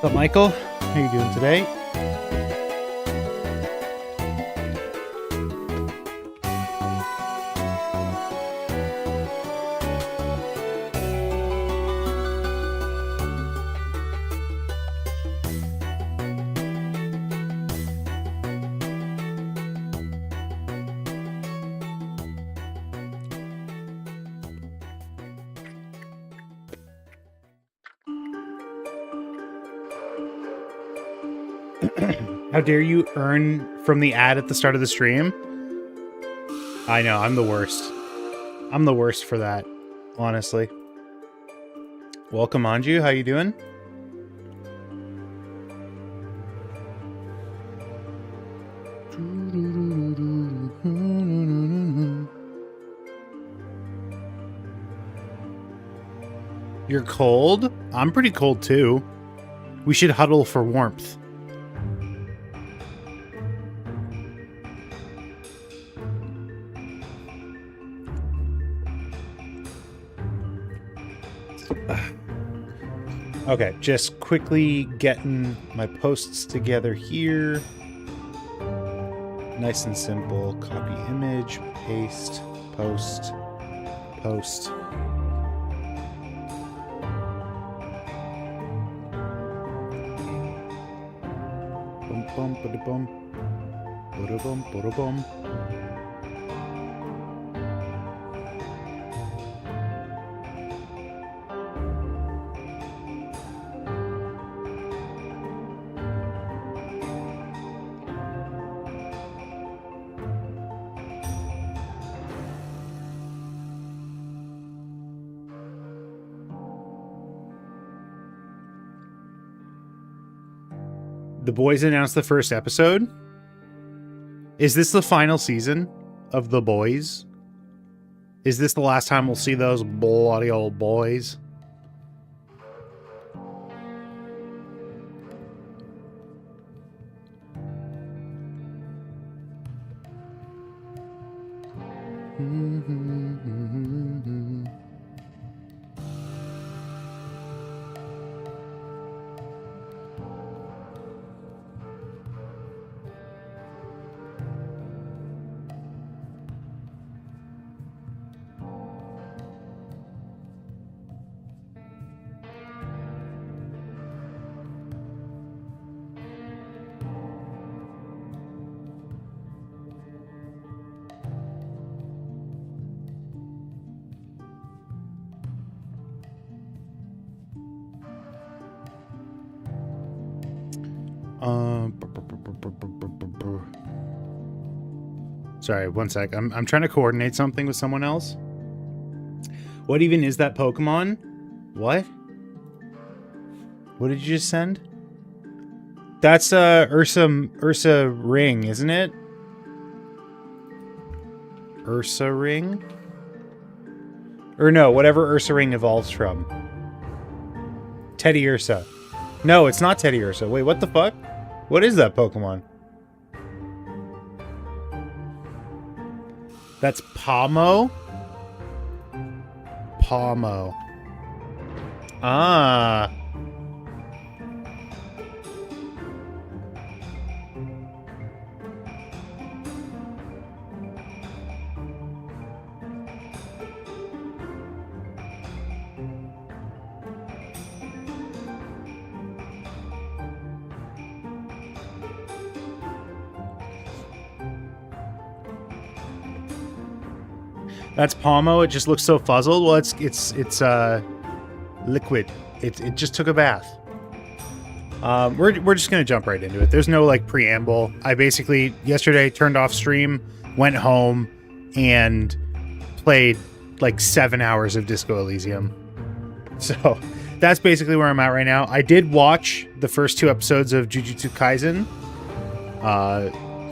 What's up, Michael? How you doing today? How dare you earn from the ad at the start of the stream? I know, I'm the worst. I'm the worst for that, honestly. Welcome, Anju. How you doing? You're cold? I'm pretty cold, too. We should huddle for warmth. Okay, just quickly getting my posts together here. Nice and simple. Copy image, paste, post, post. Bum bum bada bum. Bada bum bada bum. The boys announced the first episode. Is this the final season of The Boys? Is this the last time we'll see those bloody old boys? Sorry, one sec. I'm trying to coordinate something with someone else. What even is that Pokemon? What? What did you just send? That's Ursa Ring, isn't it? Ursa Ring? Or no, whatever Ursa Ring evolves from. Teddy Ursa. No, it's not Teddy Ursa. Wait, what the fuck? What is that Pokemon? That's Pomo? Pomo. Ah. That's Pomo. It just looks so fuzzled. Well, it's liquid. It just took a bath. We're just gonna jump right into it. There's no like preamble. I basically yesterday turned off stream, went home, and played like 7 hours of Disco Elysium. So that's basically where I'm at right now. I did watch the first 2 episodes of Jujutsu Kaisen.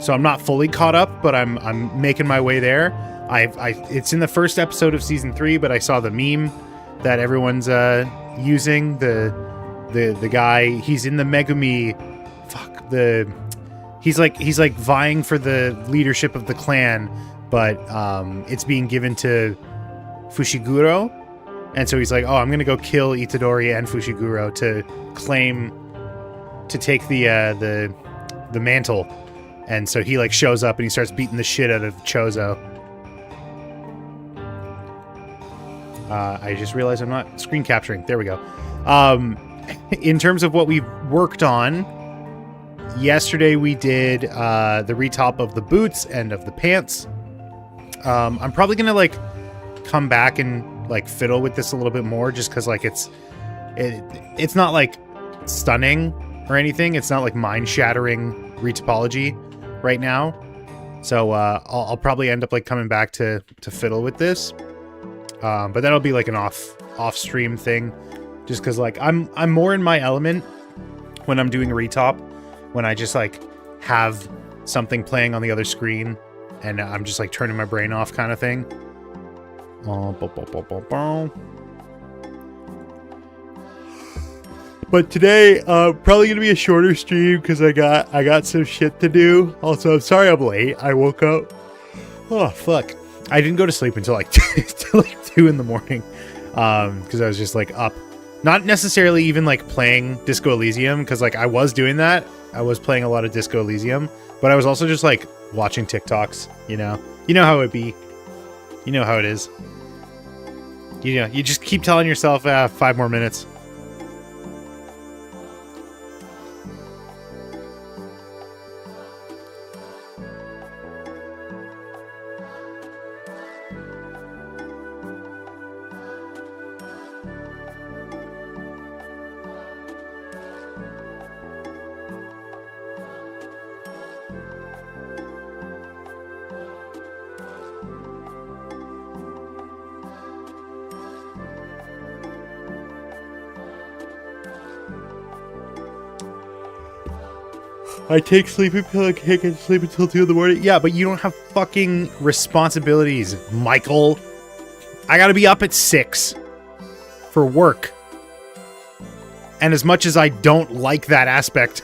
So I'm not fully caught up, but I'm making my way there. It's in the first episode of season 3, but I saw the meme that everyone's using. The guy, he's in the Megumi. He's like vying for the leadership of the clan, but it's being given to Fushiguro, and so he's like, oh, I'm gonna go kill Itadori and Fushiguro to claim to take the mantle, and so he like shows up and he starts beating the shit out of Chozo. I just realized I'm not screen capturing. There we go. In terms of what we've worked on, yesterday we did the retop of the boots and of the pants. I'm probably gonna like come back and like fiddle with this a little bit more, just because like it's not like stunning or anything. It's not like mind-shattering retopology right now. So I'll probably end up like coming back to fiddle with this. But that'll be like an off stream thing, just because like I'm more in my element when I'm doing a retop, when I just like have something playing on the other screen and I'm just like turning my brain off kind of thing. But today probably gonna be a shorter stream because I got some shit to do. Also, I'm sorry I'm late. I woke up. Oh fuck. I didn't go to sleep until like 2 in the morning, because I was just like up, not necessarily even like playing Disco Elysium, because like I was doing that. I was playing a lot of Disco Elysium, but I was also just like watching TikToks. You know how it be. You know how it is. You just keep telling yourself 5 more minutes. I take sleeping pill and can't get to sleep until 2 in the morning. Yeah, but you don't have fucking responsibilities, Michael. I gotta be up at 6 for work. And as much as I don't like that aspect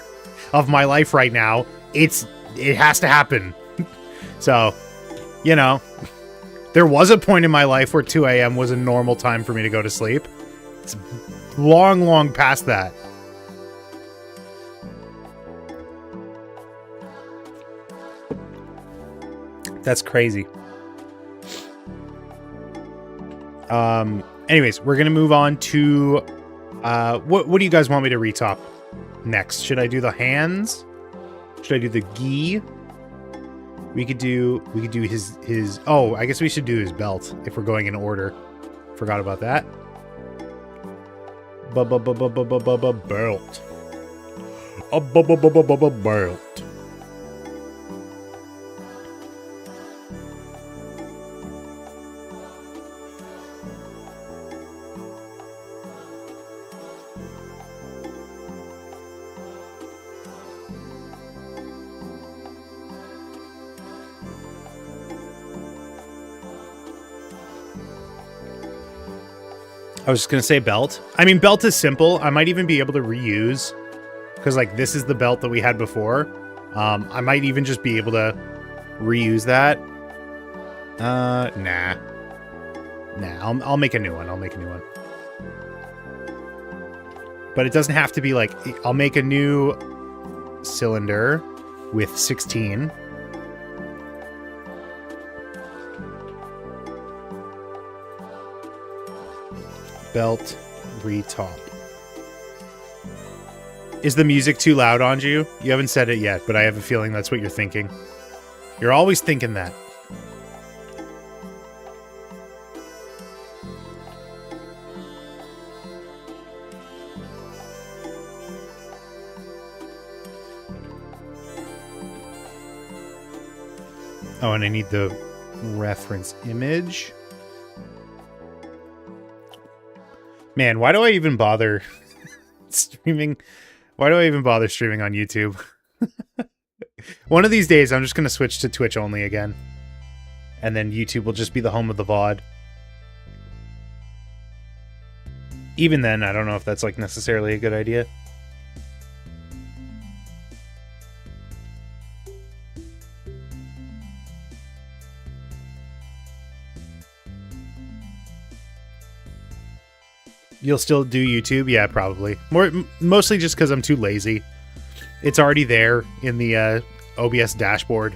of my life right now, it has to happen. So, you know, there was a point in my life where 2 a.m. was a normal time for me to go to sleep. It's long, long past that. That's crazy. Anyways, we're gonna move on to what do you guys want me to retop next? Should I do the hands? Should I do the gi? We could do his oh, I guess we should do his belt if we're going in order. Forgot about that. Belt. Belt. I was just going to say belt. I mean, belt is simple. I might even be able to reuse, because like this is the belt that we had before. I might even just be able to reuse that. Nah. I'll make a new one. But it doesn't have to be like, I'll make a new cylinder with 16. Belt retop. Is the music too loud on you? You haven't said it yet, but I have a feeling that's what you're thinking. You're always thinking that. Oh, and I need the reference image. Man, why do I even bother streaming? Why do I even bother streaming on YouTube? One of these days, I'm just going to switch to Twitch only again. And then YouTube will just be the home of the VOD. Even then, I don't know if that's like necessarily a good idea. You'll still do YouTube? Yeah, probably. Mostly just because I'm too lazy. It's already there in the OBS dashboard.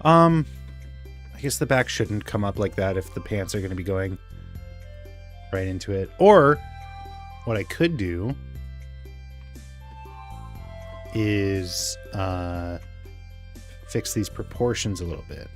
I guess the back shouldn't come up like that if the pants are going to be going right into it. Or what I could do is fix these proportions a little bit.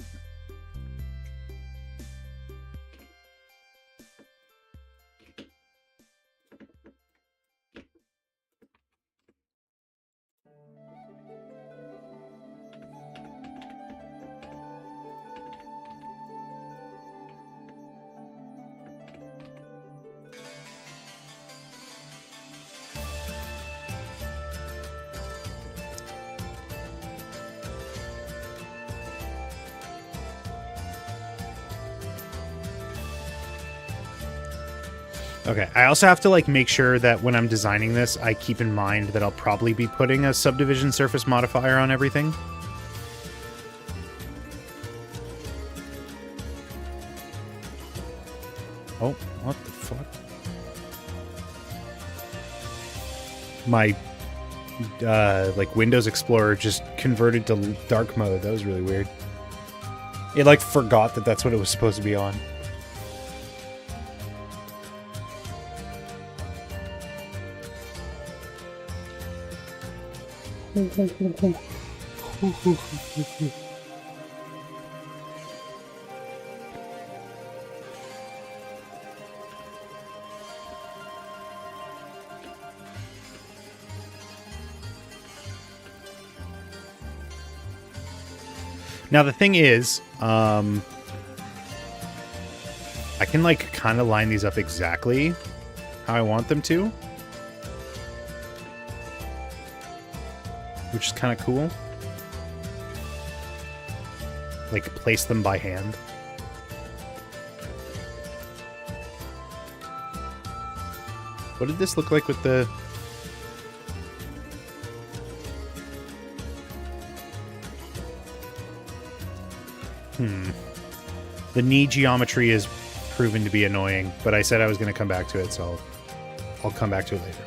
Okay, I also have to like make sure that when I'm designing this, I keep in mind that I'll probably be putting a subdivision surface modifier on everything. Oh, what the fuck? My like Windows Explorer just converted to dark mode. That was really weird. It like forgot that that's what it was supposed to be on. Now the thing is, I can like kind of line these up exactly how I want them to, which is kind of cool. Like place them by hand. What did this look like with the... The knee geometry is proven to be annoying, but I said I was going to come back to it, so I'll come back to it later.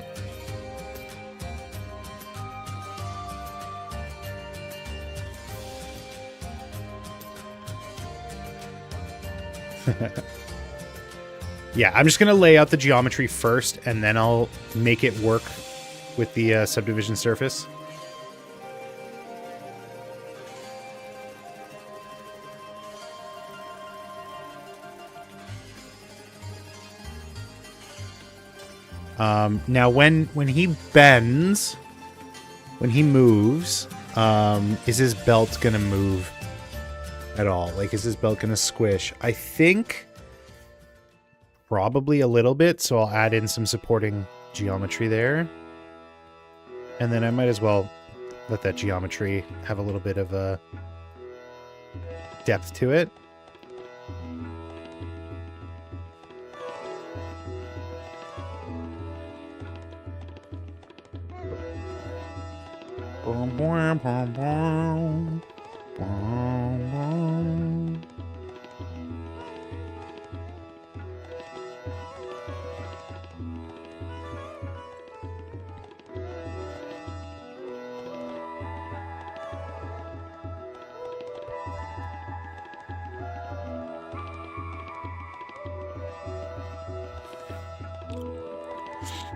Yeah, I'm just going to lay out the geometry first, and then I'll make it work with the subdivision surface. Now, when he bends, when he moves, is his belt going to move at all? Like, is his belt going to squish? I think probably a little bit, so I'll add in some supporting geometry there. And then I might as well let that geometry have a little bit of a depth to it.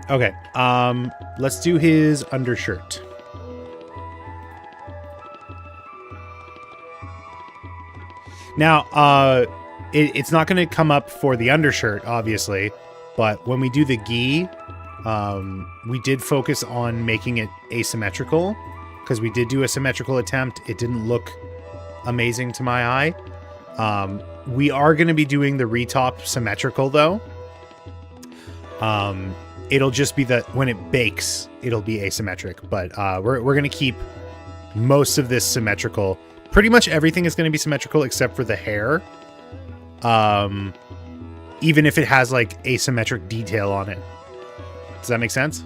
Okay, let's do his undershirt. Now, it's not going to come up for the undershirt, obviously, but when we do the gi, we did focus on making it asymmetrical, because we did do a symmetrical attempt. It didn't look amazing to my eye. We are going to be doing the retop symmetrical, though. It'll just be that when it bakes, it'll be asymmetric, but we're going to keep most of this symmetrical. Pretty much everything is going to be symmetrical except for the hair. Even if it has like asymmetric detail on it. Does that make sense?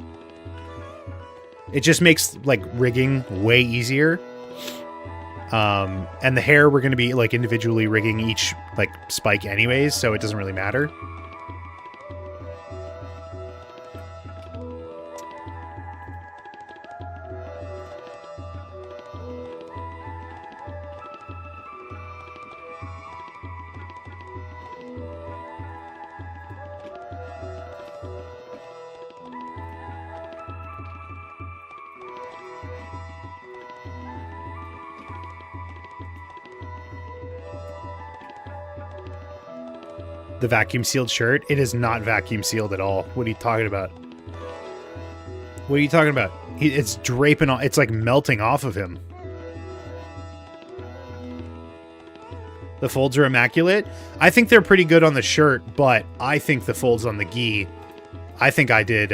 It just makes like rigging way easier. And the hair, we're going to be like individually rigging each like spike anyways, so it doesn't really matter. The vacuum sealed shirt? It is not vacuum sealed at all. What are you talking about? What are you talking about? It's draping on. It's like melting off of him. The folds are immaculate. I think they're pretty good on the shirt, but I think the folds on the gi, I think I did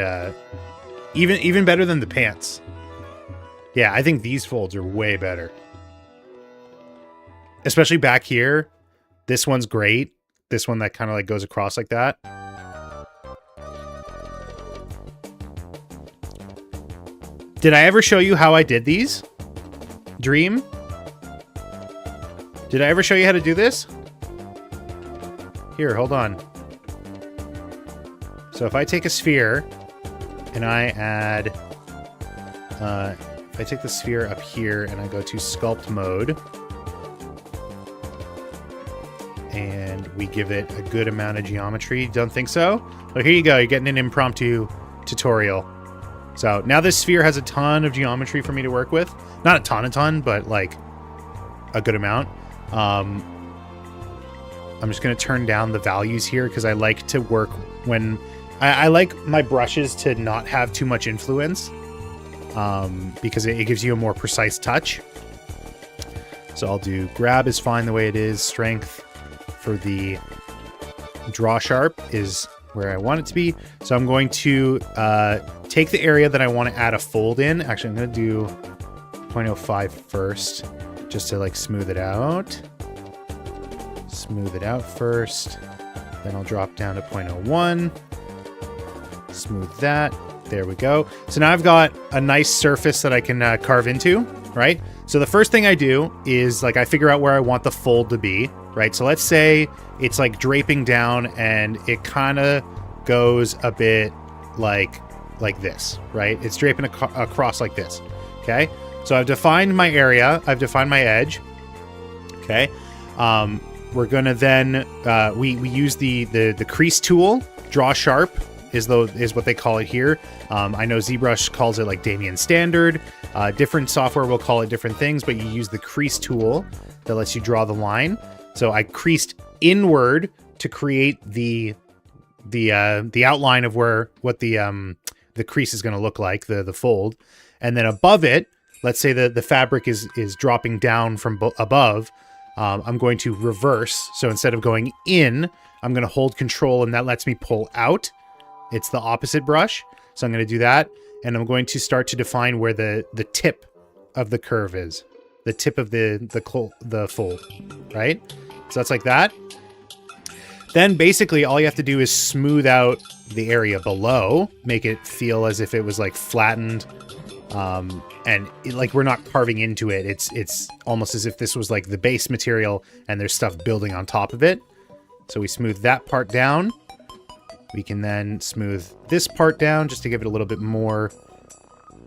even better than the pants. Yeah, I think these folds are way better. Especially back here. This one's great. This one that kind of like goes across like that. Did I ever show you how I did these? Dream? Did I ever show you how to do this? Here, hold on. So if I take a sphere and I add, if I take the sphere up here and I go to sculpt mode, and we give it a good amount of geometry. Don't think so? Well, here you go. You're getting an impromptu tutorial. So now this sphere has a ton of geometry for me to work with. Not a ton, but like a good amount. I'm just going to turn down the values here because I like to work when... I like my brushes to not have too much influence because it gives you a more precise touch. So I'll do grab is fine the way it is. Strength for the draw sharp is where I want it to be. So I'm going to take the area that I want to add a fold in. Actually, I'm going to do 0.05 first, just to like smooth it out. Smooth it out first. Then I'll drop down to 0.01. Smooth that. There we go. So now I've got a nice surface that I can carve into, right? So the first thing I do is like I figure out where I want the fold to be, right? So let's say it's like draping down and it kind of goes a bit like this, right? It's draping across like this, okay? So I've defined my area. I've defined my edge, okay? We're going to then, we use the crease tool, draw sharp is what they call it here. I know ZBrush calls it like Damien Standard. Different software will call it different things, but you use the crease tool that lets you draw the line. So I creased inward to create the outline of what the crease is going to look like, the fold, and then above it, let's say the fabric is dropping down from above. I'm going to reverse. So instead of going in, I'm going to hold control, and that lets me pull out. It's the opposite brush. So I'm going to do that, and I'm going to start to define where the tip of the curve is, the tip of the fold, right? So that's like that. Then basically all you have to do is smooth out the area below, make it feel as if it was like flattened, and like we're not carving into it. It's almost as if this was like the base material and there's stuff building on top of it. So we smooth that part down. We can then smooth this part down just to give it a little bit more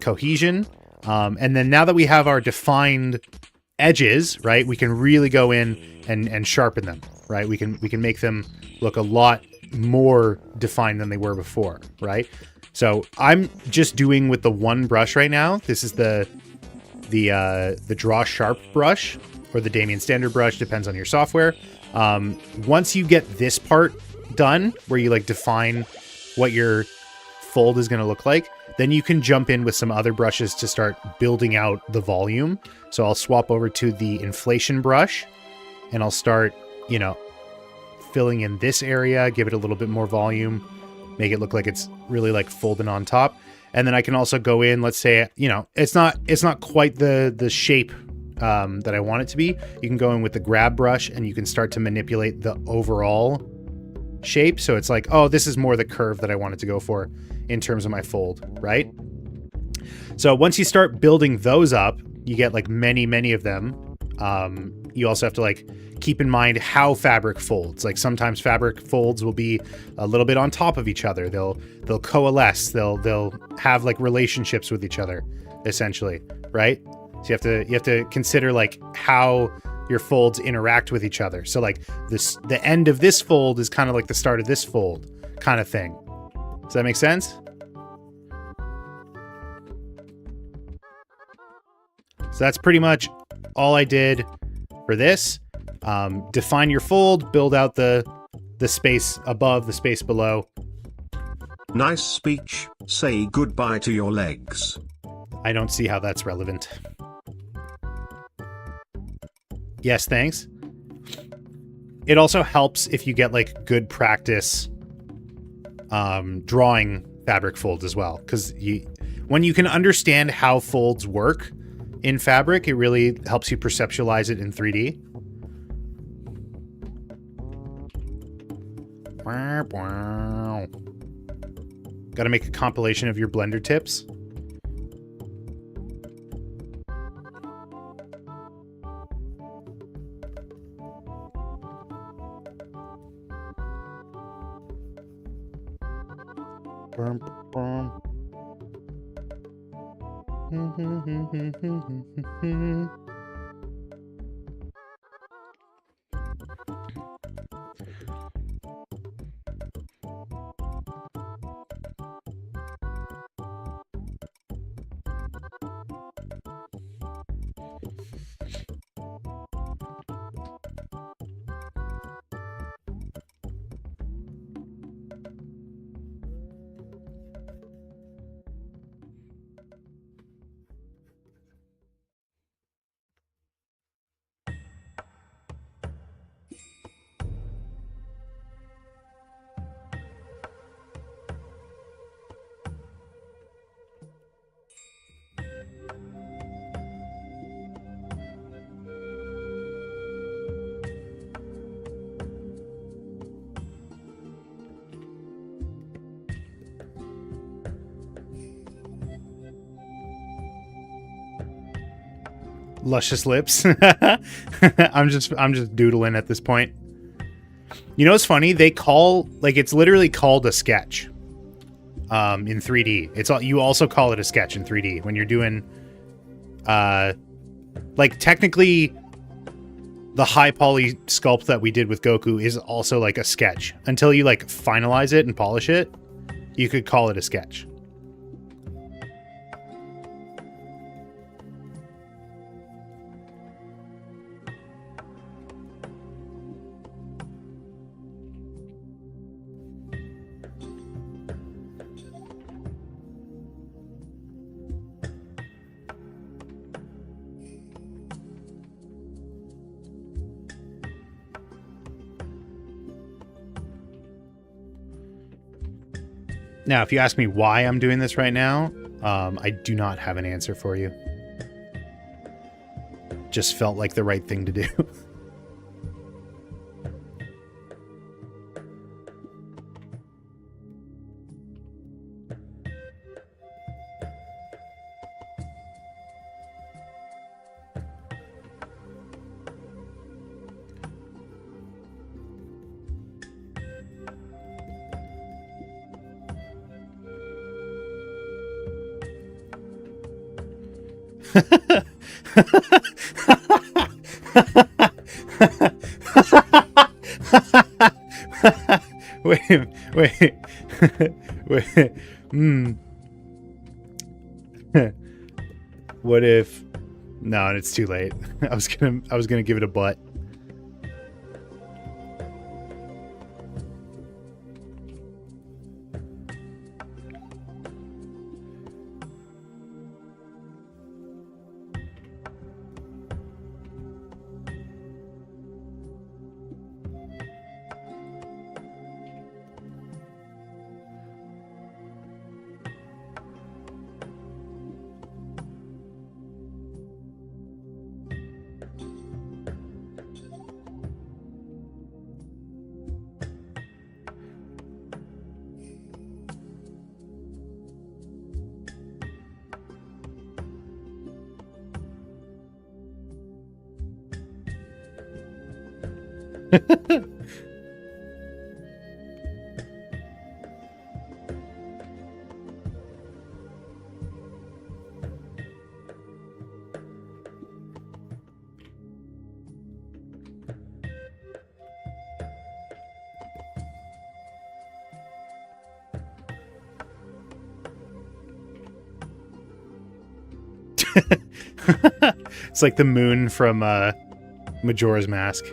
cohesion. And then now that we have our defined edges, right, we can really go in and sharpen them, right? We can make them look a lot more defined than they were before, right? So I'm just doing with the one brush right now. This is the Draw Sharp brush, or the Damien Standard brush, depends on your software. Once you get this part done, where you like define what your fold is going to look like, then you can jump in with some other brushes to start building out the volume. So I'll swap over to the inflation brush, and I'll start, you know, filling in this area, give it a little bit more volume, make it look like it's really like folding on top. And then I can also go in, let's say, you know, it's not quite the shape that I want it to be. You can go in with the grab brush and you can start to manipulate the overall shape. So it's like, oh, this is more the curve that I want it to go for in terms of my fold, right? So once you start building those up, you get like many of them. You also have to like keep in mind how fabric folds. Like sometimes fabric folds will be a little bit on top of each other. They'll coalesce. They'll have like relationships with each other, essentially, right? So you have to consider like how your folds interact with each other. So like the end of this fold is kind of like the start of this fold kind of thing. Does that make sense? So that's pretty much all I did for this. Define your fold, build out the space above, the space below. Nice speech. Say goodbye to your legs. I don't see how that's relevant. Yes, thanks. It also helps if you get like good practice drawing fabric folds as well, because when you can understand how folds work in fabric, it really helps you perceptualize it in 3D. Wow. Got to make a compilation of your Blender tips. Luscious lips. I'm just doodling at this point. You know what's funny? They call, like, it's literally called a sketch in 3D. It's all, you also call it a sketch in 3D when you're doing like technically the high poly sculpt that we did with Goku is also like a sketch. Until you like finalize it and polish it, you could call it a sketch. Now, if you ask me why I'm doing this right now, I do not have an answer for you. Just felt like the right thing to do. Wait. wait, wait. Hmm. What if? No, it's too late. I was gonna give it a butt. It's like the moon from Majora's Mask.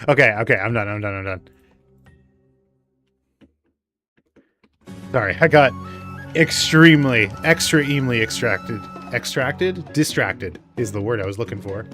Okay, I'm done. Sorry, I got extremely distracted is the word I was looking for.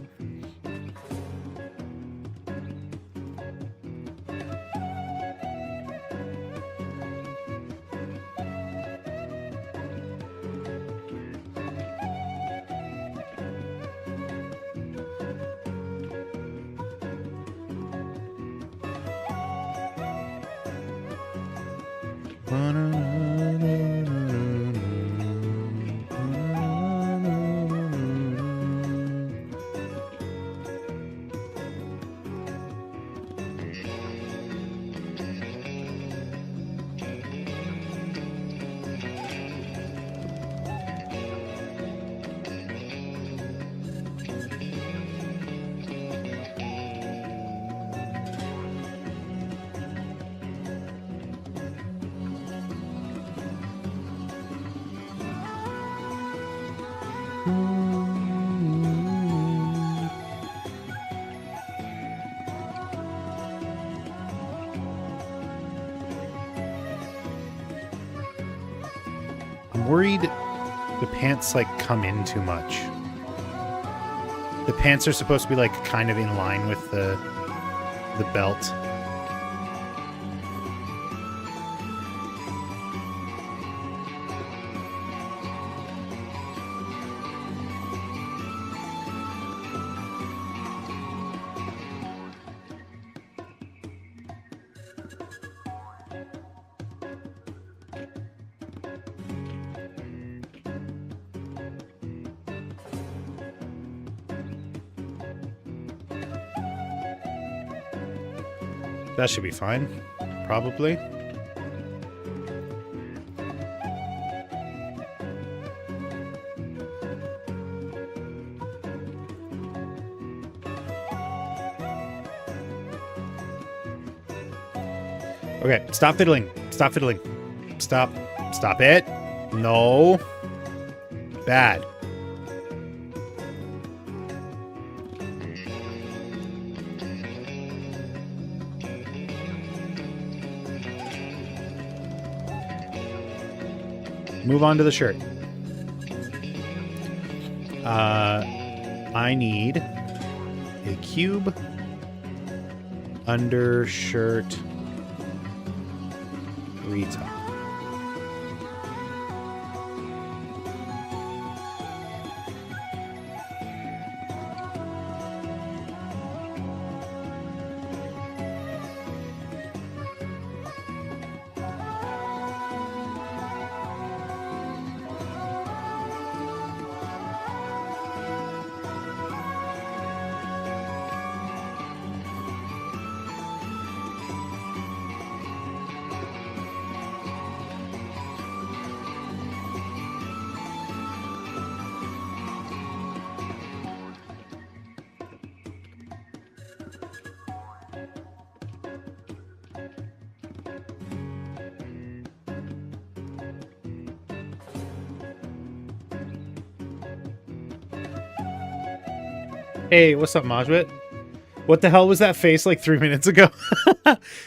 I'm worried the pants like come in too much. The pants are supposed to be like kind of in line with the belt. That should be fine, probably. Okay, stop fiddling. Stop fiddling. Stop. Stop it. No. Bad. Move on to the shirt. I need a cube, undershirt, Retop. Hey, what's up, Majwit? What the hell was that face like 3 minutes ago?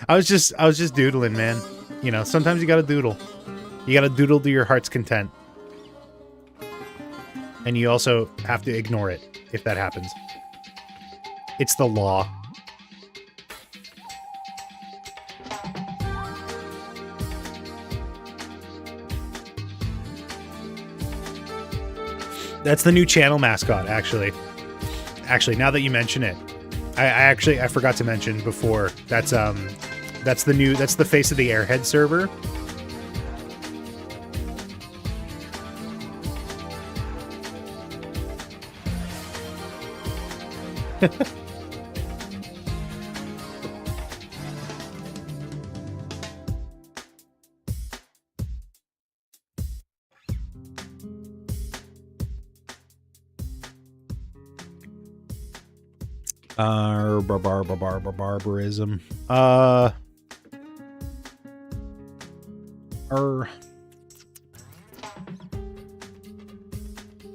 I was just doodling, man. You know, sometimes you gotta doodle. You gotta doodle to your heart's content. And you also have to ignore it if that happens. It's the law. That's the new channel mascot, actually. Actually, now that you mention it, I forgot to mention before. That's the face of the Airhead server. Barbarism.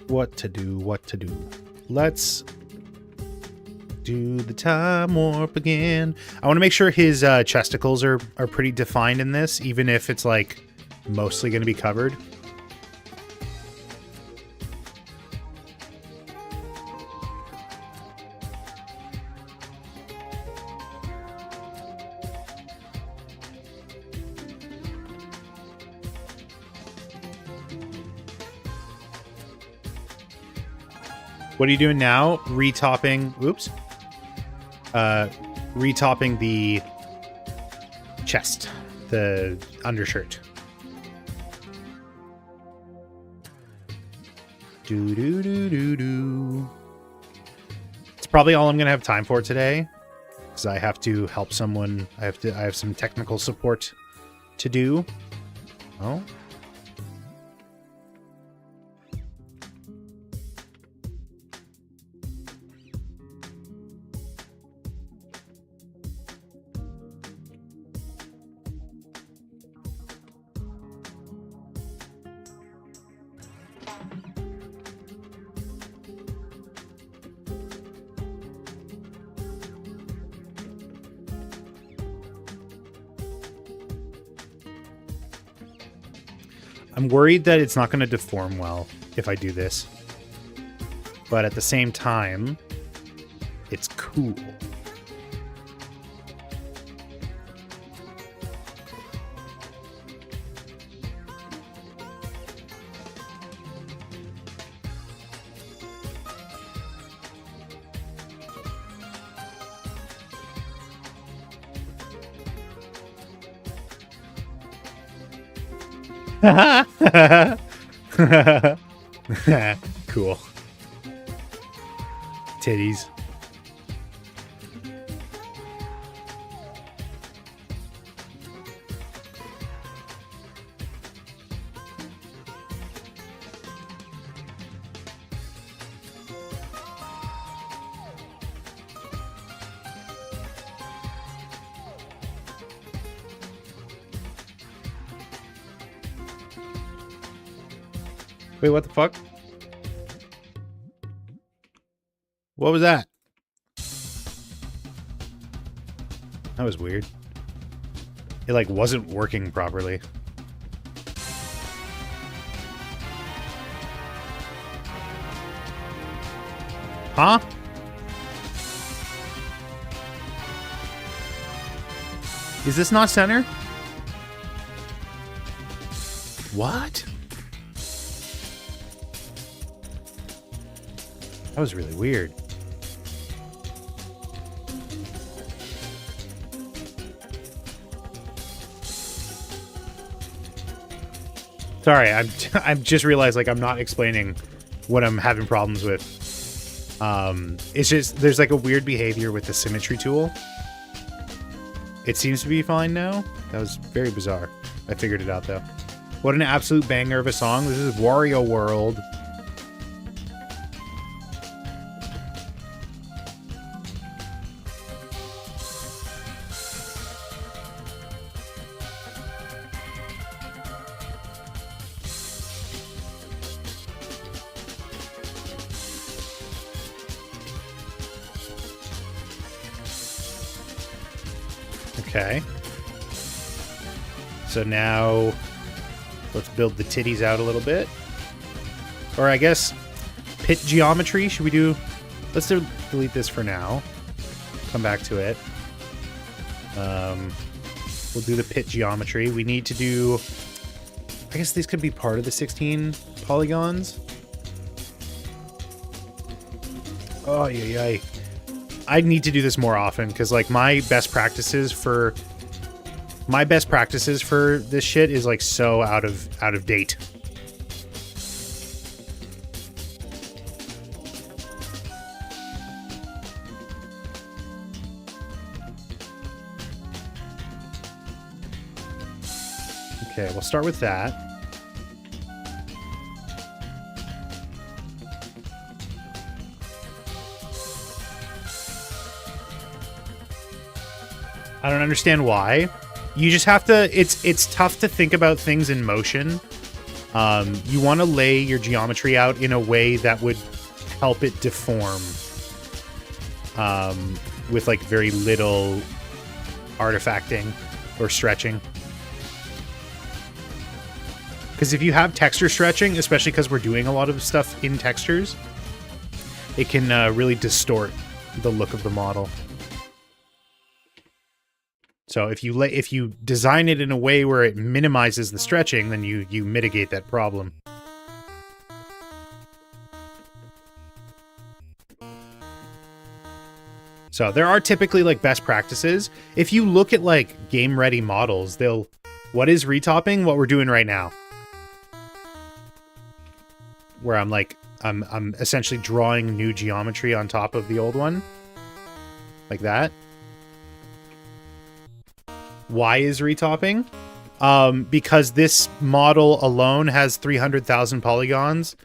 What to do? Let's do the time warp again. I want to make sure his chesticles are pretty defined in this, even if it's like mostly going to be covered. What are you doing now? Retopping. Oops. Retopping the chest, the undershirt. Do. It's probably all I'm gonna have time for today, because I have to help someone. I have some technical support to do. Oh. I'm worried that it's not going to deform well if I do this. But at the same time, it's cool. Cool. Titties. Wait, what the fuck? What was that? That was weird. It, like, wasn't working properly. Huh? Is this not center? What? That was really weird. Sorry, I'm just realized, like, I'm not explaining what I'm having problems with. It's just there's like a weird behavior with the symmetry tool. It seems to be fine now. That was very bizarre. I figured it out though. What an absolute banger of a song. This is Wario World. Okay. So now let's build the titties out a little bit. Or I guess pit geometry. Should we do... Let's delete this for now. Come back to it. We'll do the pit geometry. We need to do... I guess these could be part of the 16 polygons. Oh, yeah. I need to do this more often because, like, my best practices for this shit is like so out of date. Okay, we'll start with that. I don't understand why. You just have to... It's tough to think about things in motion. You want to lay your geometry out in a way that would help it deform. With, like, very little artifacting or stretching. Because if you have texture stretching, especially because we're doing a lot of stuff in textures, it can really distort the look of the model. So if you design it in a way where it minimizes the stretching, then you mitigate that problem. So there are typically like best practices. If you look at like game ready models, what is retopping? What we're doing right now. Where I'm essentially drawing new geometry on top of the old one. Like that. Why is retopping? Because this model alone has 300,000 polygons,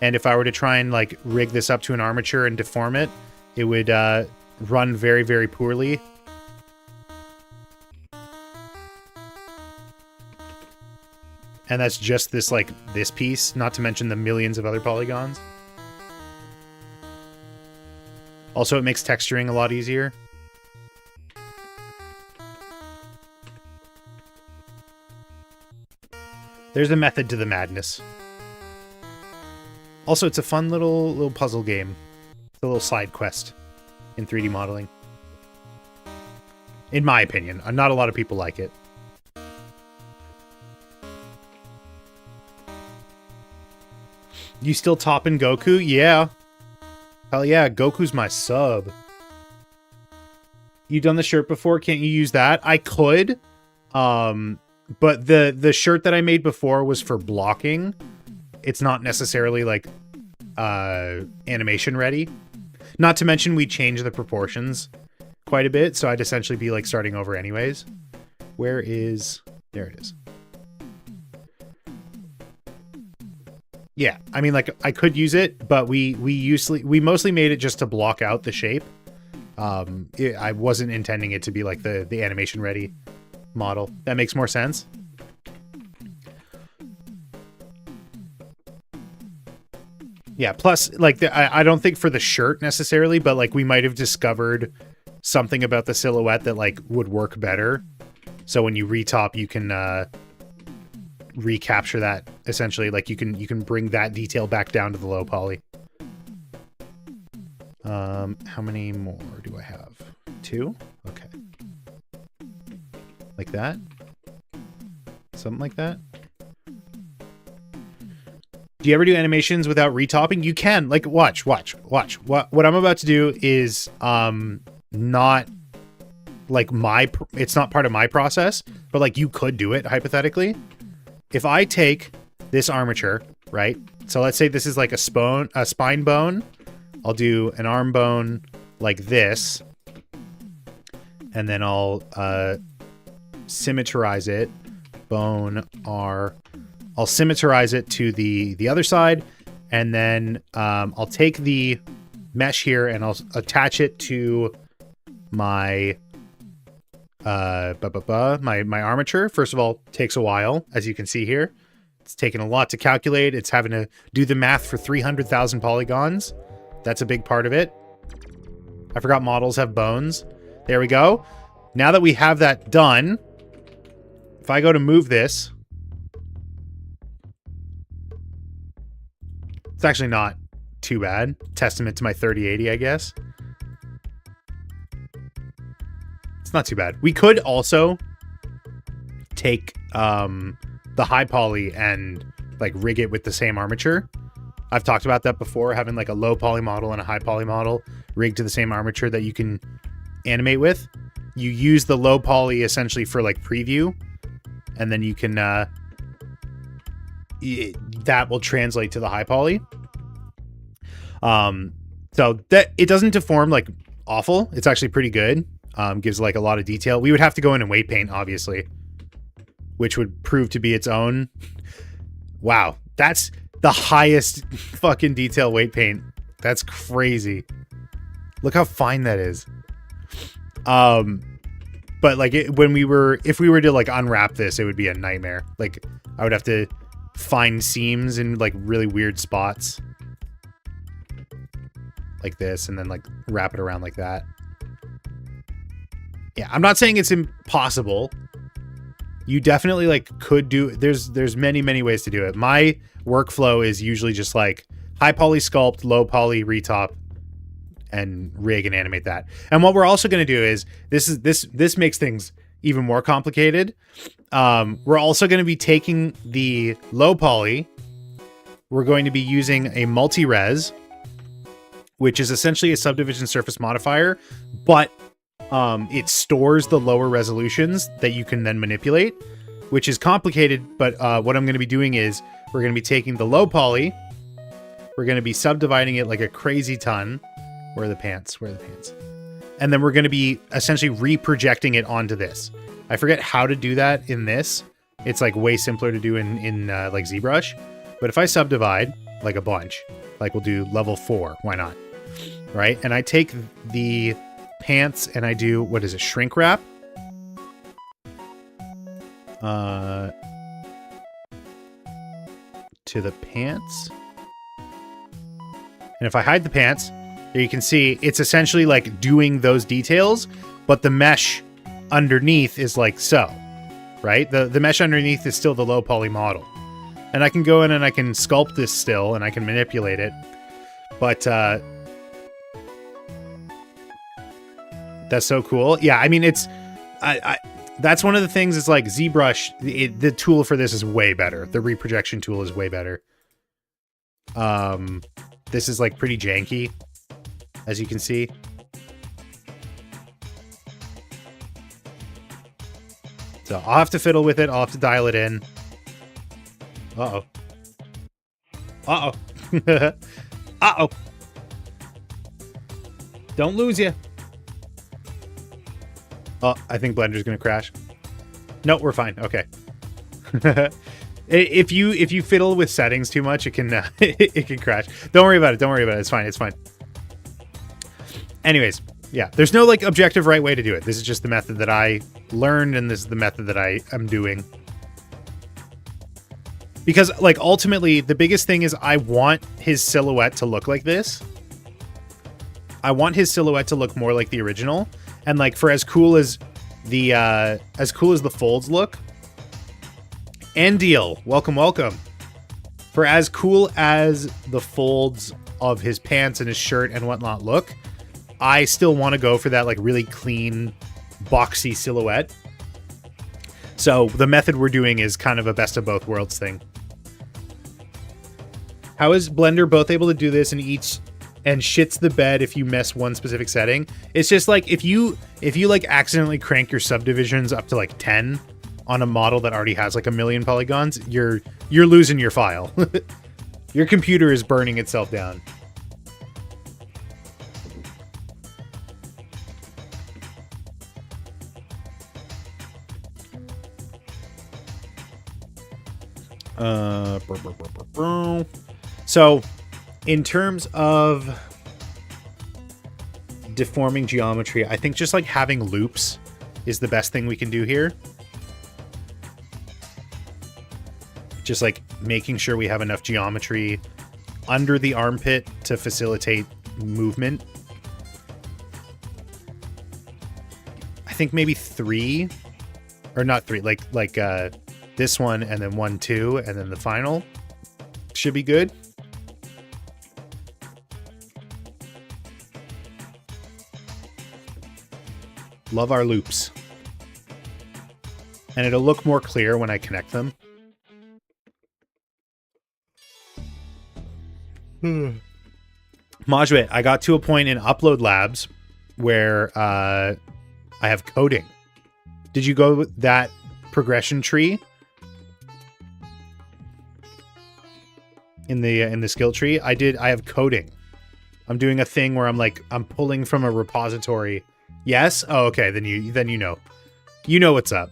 and if I were to try and like rig this up to an armature and deform it, it would run very, very poorly. And that's just this piece, not to mention the millions of other polygons. Also, it makes texturing a lot easier. There's a method to the madness. Also, it's a fun little puzzle game. It's a little side quest in 3D modeling. In my opinion. Not a lot of people like it. You still topping Goku? Yeah. Hell yeah, Goku's my sub. You done the shirt before? Can't you use that? I could. But the shirt that I made before was for blocking. It's not necessarily like animation ready. Not to mention we changed the proportions quite a bit, so I'd essentially be like starting over anyways. Where is... There it is. Yeah, I mean, like, I could use it, but we mostly made it just to block out the shape. I wasn't intending it to be like the animation ready model. That makes more sense. Yeah, plus, like, I don't think for the shirt necessarily, but, like, we might have discovered something about the silhouette that, like, would work better. So when you retop, you can recapture that, essentially. Like, you can bring that detail back down to the low poly. How many more do I have? 2? Okay. Like that? Something like that? Do you ever do animations without retopping? You can. Like, watch. What I'm about to do is not like it's not part of my process, but like you could do it hypothetically. If I take this armature, right? So let's say this is like a spine bone. I'll do an arm bone like this. And then I'll symmetrize it. I'll symmetrize it to the other side, and then I'll take the mesh here and I'll attach it to my my armature. First of all, takes a while, as you can see here. It's taken a lot to calculate. It's having to do the math for 300,000 polygons. That's a big part of it. I forgot models have bones. There we go. now that we have that done, if I go to move this, it's actually not too bad. Testament to my 3080, I guess. It's not too bad. We could also take the high poly and like rig it with the same armature. I've talked about that before, having like a low poly model and a high poly model rigged to the same armature that you can animate with. You use the low poly essentially for like preview, and then you can that will translate to the high poly. So that it doesn't deform like awful. It's actually pretty good. Gives like a lot of detail. We would have to go in and weight paint, obviously, which would prove to be its own. Wow, that's the highest fucking detail weight paint. That's crazy. Look how fine that is. But like if we were to like unwrap this, it would be a nightmare. Like I would have to find seams in like really weird spots like this, and then like wrap it around like that. Yeah, I'm not saying it's impossible. You definitely like could do, there's many ways to do it. My workflow is usually just like high poly sculpt, low poly retop, and rig and animate that. And what we're also going to do is this makes things even more complicated. We're also going to be taking the low poly. We're going to be using a multi-res, which is essentially a subdivision surface modifier, but it stores the lower resolutions that you can then manipulate, which is complicated. But what I'm going to be doing is we're going to be taking the low poly. We're going to be subdividing it like a crazy ton. Where are the pants? Where are the pants? And then we're going to be essentially reprojecting it onto this. I forget how to do that in this. It's like way simpler to do in like ZBrush. But if I subdivide like a bunch, like we'll do level 4, why not? Right? And I take the pants and I do, what is it, shrink wrap? To the pants. And if I hide the pants, there you can see it's essentially like doing those details, but the mesh underneath is like so, right? The mesh underneath is still the low poly model. And I can go in and I can sculpt this still and I can manipulate it. But that's so cool. Yeah, I mean, it's that's one of the things. It's like ZBrush, the tool for this is way better. The reprojection tool is way better. This is like pretty janky, as you can see. So I'll have to fiddle with it. I'll have to dial it in. Uh-oh. Uh-oh. Uh-oh. Don't lose you. Oh, I think Blender's gonna crash. No, we're fine. Okay. If you fiddle with settings too much, it can it can crash. Don't worry about it. Don't worry about it. It's fine. It's fine. Anyways, yeah. There's no like objective right way to do it. This is just the method that I learned, and this is the method that I am doing. Because like ultimately, the biggest thing is I want his silhouette to look like this. I want his silhouette to look more like the original. And like for as cool as the folds look. And deal. Welcome, welcome. For as cool as the folds of his pants and his shirt and whatnot look, I still want to go for that like really clean, boxy silhouette. So the method we're doing is kind of a best of both worlds thing. How is Blender both able to do this and shits the bed if you miss one specific setting? It's just like if you like accidentally crank your subdivisions up to like 10 on a model that already has like 1 million polygons, you're losing your file. Your computer is burning itself down. So in terms of deforming geometry, I think just like having loops is the best thing we can do here. Just like making sure we have enough geometry under the armpit to facilitate movement. think maybe 3, or not 3, like this one and then 1, 2, and then the final should be good. Love our loops. And it'll look more clear when I connect them. Majwit, I got to a point in Upload Labs where I have coding. Did you go with that progression tree in the skill tree? I did. I have coding. I'm doing a thing where I'm pulling from a repository. Yes. Oh, okay. Then you know. You know what's up.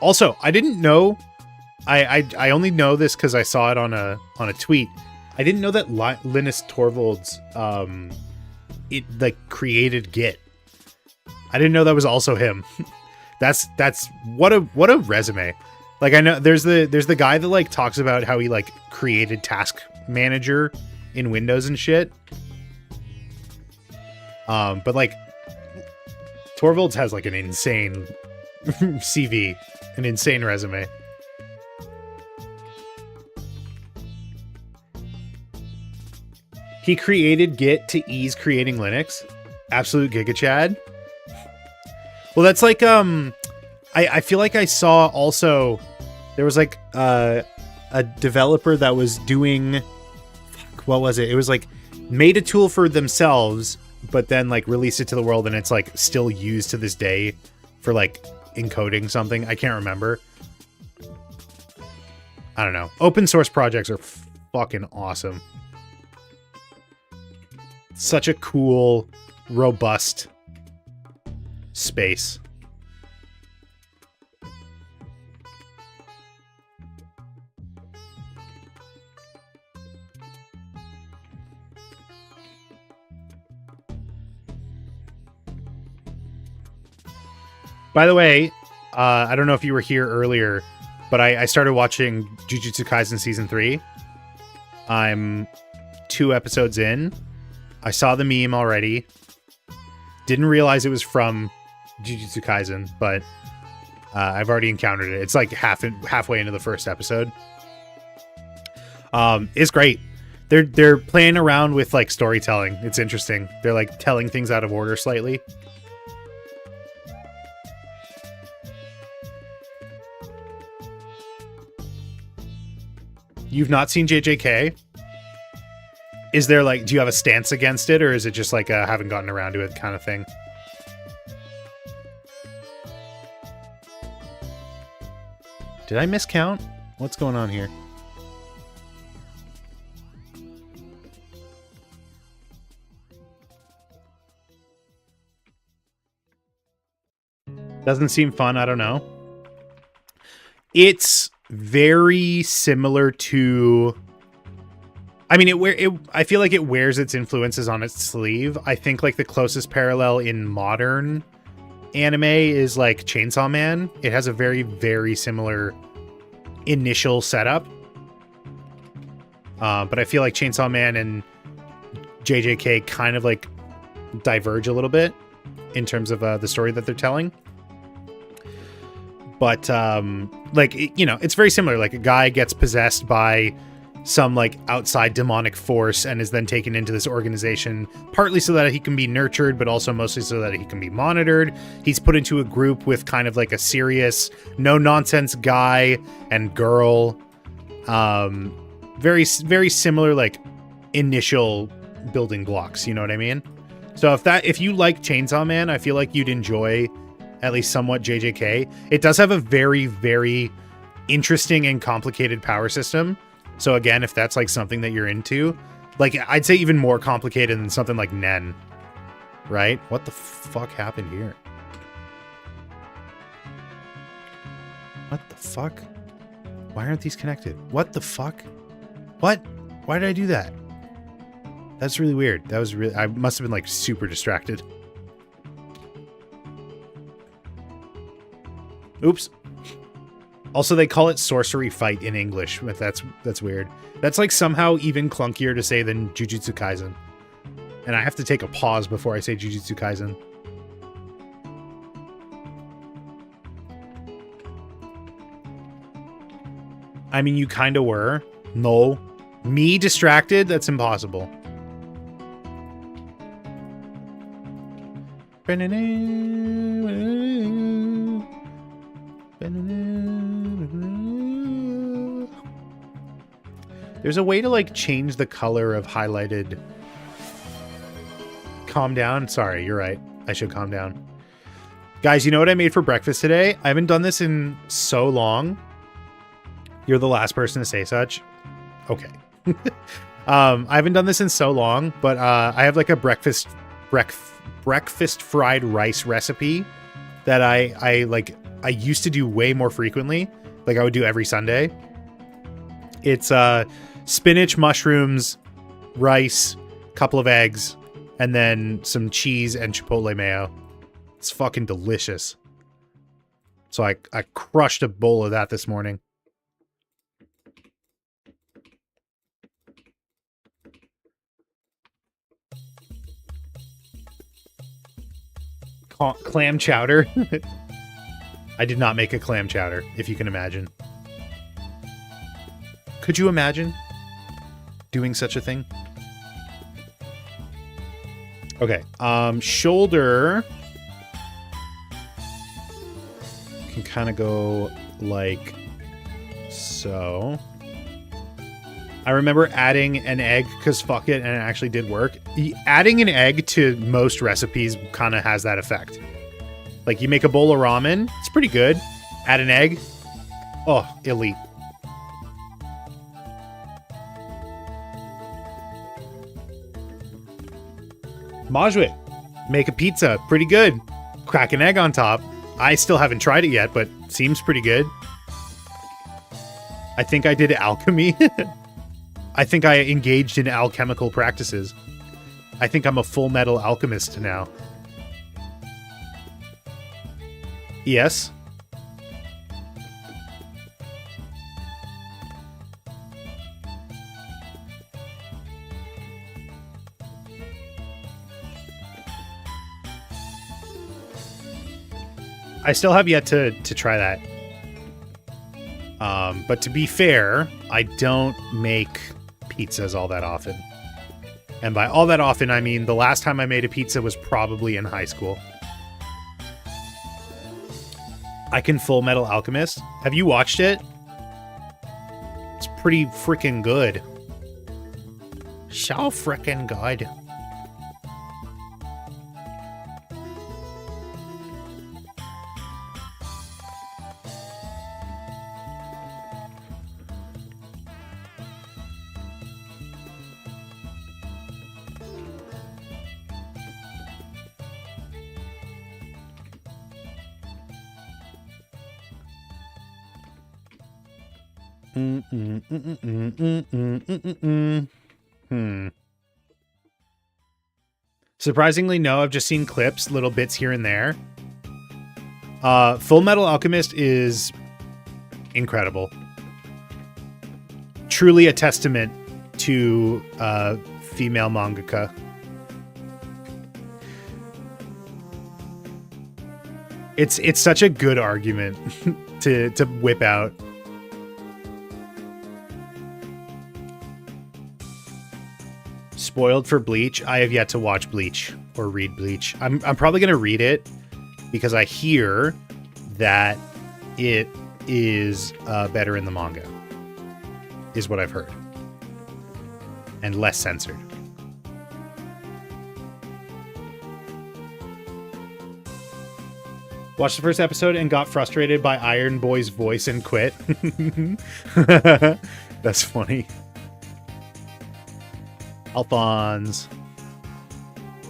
Also, I didn't know. I only know this because I saw it on a tweet. I didn't know that Linus Torvalds created Git. I didn't know that was also him. That's what a resume. Like, I know there's the guy that like talks about how he like created Task Manager in Windows and shit. But like Torvalds has like an insane CV, an insane resume. He created Git to ease creating Linux. Absolute Giga Chad. Well, that's like I feel like I saw also there was like a developer that was doing, what was it? It was like made a tool for themselves, but then like released it to the world, and it's like still used to this day for like encoding something. I can't remember. I don't know. Open source projects are fucking awesome. Such a cool, robust space. By the way, I don't know if you were here earlier, but I started watching Jujutsu Kaisen Season 3. I'm 2 episodes in. I saw the meme already. Didn't realize it was from Jujutsu Kaisen, but I've already encountered it. It's like halfway into the first episode. It's great. They're playing around with like storytelling. It's interesting. They're like telling things out of order slightly. You've not seen JJK? Is there like, do you have a stance against it, or is it just like a haven't gotten around to it kind of thing? Did I miscount? What's going on here? Doesn't seem fun. I don't know. It's very similar to, I mean, I feel like it wears its influences on its sleeve. I think like the closest parallel in modern anime is like Chainsaw Man. It has a very, very similar initial setup. But I feel like Chainsaw Man and JJK kind of like diverge a little bit in terms of the story that they're telling. But like, you know, it's very similar. Like a guy gets possessed by some like outside demonic force and is then taken into this organization, partly so that he can be nurtured, but also mostly so that he can be monitored. He's put into a group with kind of like a serious, no nonsense guy and girl. Very, very similar, like initial building blocks. You know what I mean? So if you like Chainsaw Man, I feel like you'd enjoy at least somewhat JJK. It does have a very, very interesting and complicated power system. So again, if that's like something that you're into, like I'd say even more complicated than something like Nen, right? What the fuck happened here? What the fuck? Why aren't these connected? What the fuck? What? Why did I do that? That's really weird. That was really, I must have been like super distracted. Oops. Also, they call it sorcery fight in English. If that's weird. That's like somehow even clunkier to say than Jujutsu Kaisen. And I have to take a pause before I say Jujutsu Kaisen. I mean, you kind of were. No. Me distracted? That's impossible. There's a way to like change the color of highlighted. Calm down. Sorry, you're right. I should calm down. Guys, you know what I made for breakfast today? I haven't done this in so long. You're the last person to say such. Okay. I haven't done this in so long, but I have like a breakfast fried rice recipe that I used to do way more frequently. Like I would do every Sunday. It's spinach, mushrooms, rice, couple of eggs, and then some cheese and chipotle mayo. It's fucking delicious. So I crushed a bowl of that this morning. Clam chowder. I did not make a clam chowder, if you can imagine. Could you imagine doing such a thing? Okay, shoulder can kind of go like so. I remember adding an egg because fuck it, and it actually did work. Adding an egg to most recipes kind of has that effect. Like you make a bowl of ramen, it's pretty good. Add an egg, oh, elite. Majue, make a pizza, pretty good. Crack an egg on top. I still haven't tried it yet, but seems pretty good. I think I did alchemy. I think I engaged in alchemical practices. I think I'm a full metal alchemist now. Yes. I still have yet to try that. But to be fair, I don't make pizzas all that often. And by all that often, I mean the last time I made a pizza was probably in high school. I can Full Metal Alchemist. Have you watched it? It's pretty freaking good. So freaking good. Surprisingly, no. I've just seen clips, little bits here and there. Full Metal Alchemist is incredible. Truly a testament to female mangaka. It's such a good argument to whip out. Spoiled for Bleach. I have yet to watch Bleach or read Bleach. I'm probably going to read it because I hear that it is better in the manga, is what I've heard, and less censored. Watched the first episode and got frustrated by Iron Boy's voice and quit. That's funny. Alphonse.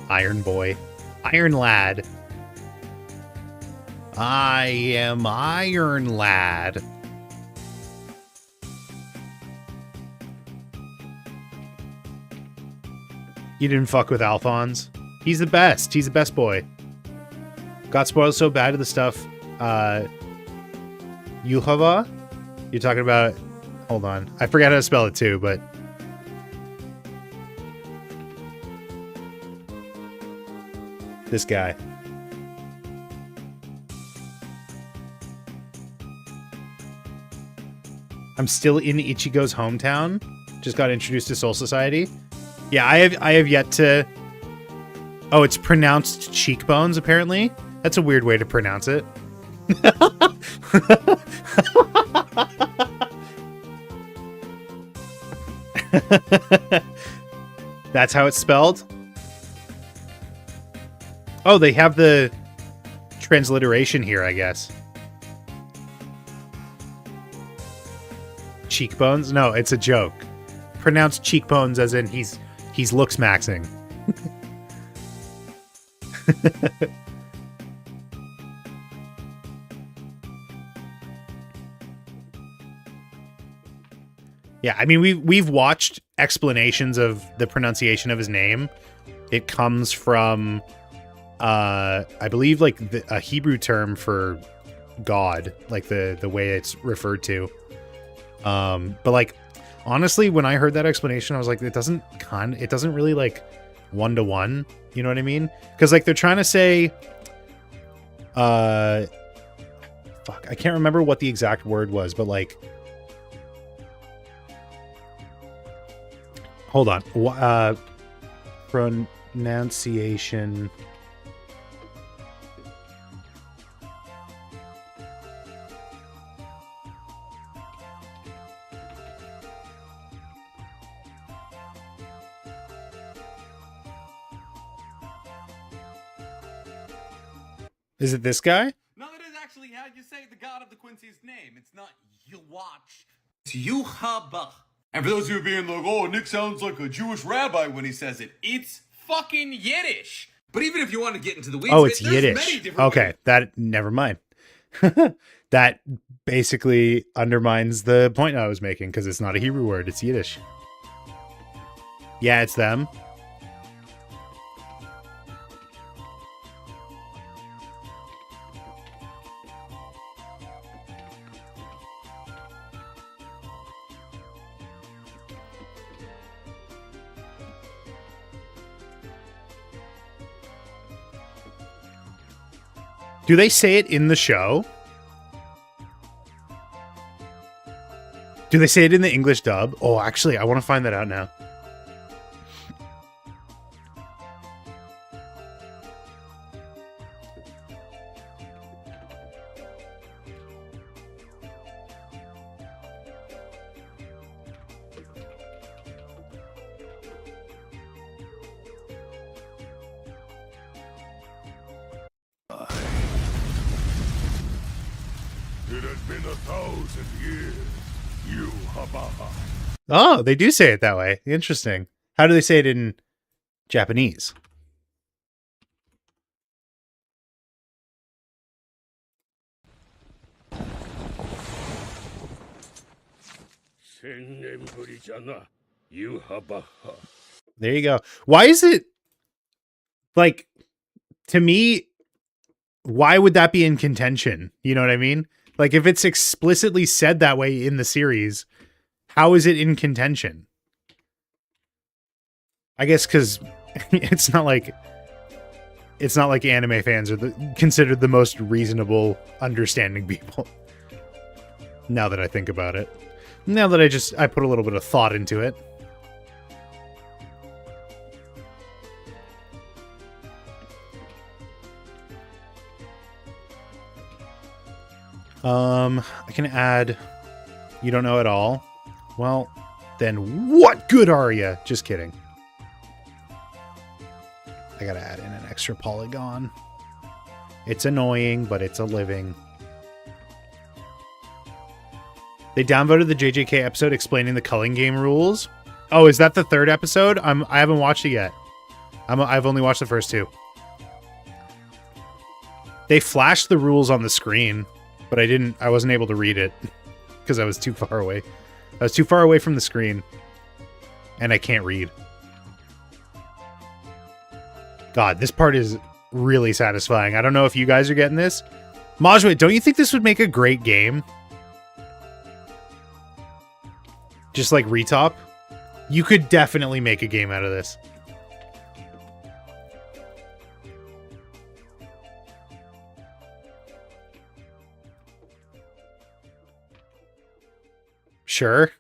Iron Boy. Iron Lad. I am Iron Lad. You didn't fuck with Alphonse? He's the best. He's the best boy. Got spoiled so bad of the stuff Yuhava? You're talking about... Hold on. I forgot how to spell it too, but... This guy. I'm still in Ichigo's hometown. Just got introduced to Soul Society. Yeah, I have yet to... Oh, it's pronounced cheekbones, apparently. That's a weird way to pronounce it. That's how it's spelled? Oh, they have the transliteration here, I guess. Cheekbones? No, it's a joke. Pronounced cheekbones as in he's looks maxing. Yeah, I mean we've watched explanations of the pronunciation of his name. It comes from I believe like a Hebrew term for God, like the way it's referred to. But like honestly, when I heard that explanation, I was like, it doesn't really like one-to-one, you know what I mean? Because like they're trying to say fuck, I can't remember what the exact word was, but like hold on. Pronunciation. Is it this guy? No, it is actually how you say the god of the Quincy's name. It's not you watch. It's Yuhaba. And for those of you being like, oh, Nick sounds like a Jewish rabbi when he says it, it's fucking Yiddish. But even if you want to get into the weeds, Oh, it's there's Yiddish. many different Okay, ways. that never mind. That basically undermines the point I was making because it's not a Hebrew word, it's Yiddish. Yeah, it's them. Do they say it in the show? Do they say it in the English dub? Oh, actually, I want to find that out now. It has been 1,000 years, you Habaha. Oh, they do say it that way. Interesting. How do they say it in Japanese? There you go. Why is it like, to me, why would that be in contention? You know what I mean? Like, if it's explicitly said that way in the series, how is it in contention? I guess because it's not like anime fans are considered the most reasonable, understanding people. Now that I think about it. Now that I put a little bit of thought into it. I can add, you don't know at all. Well, then what good are you? Just kidding. I gotta add in an extra polygon. It's annoying, but it's a living. They downvoted the JJK episode explaining the culling game rules. Oh, is that the third episode? I haven't watched it yet. I've only watched the first two. They flashed the rules on the screen, but I wasn't able to read it because I was too far away. I was too far away from the screen, and I can't read. God, this part is really satisfying. I don't know if you guys are getting this. Majwit, don't you think this would make a great game? just like Retop, you could definitely make a game out of this. Sure.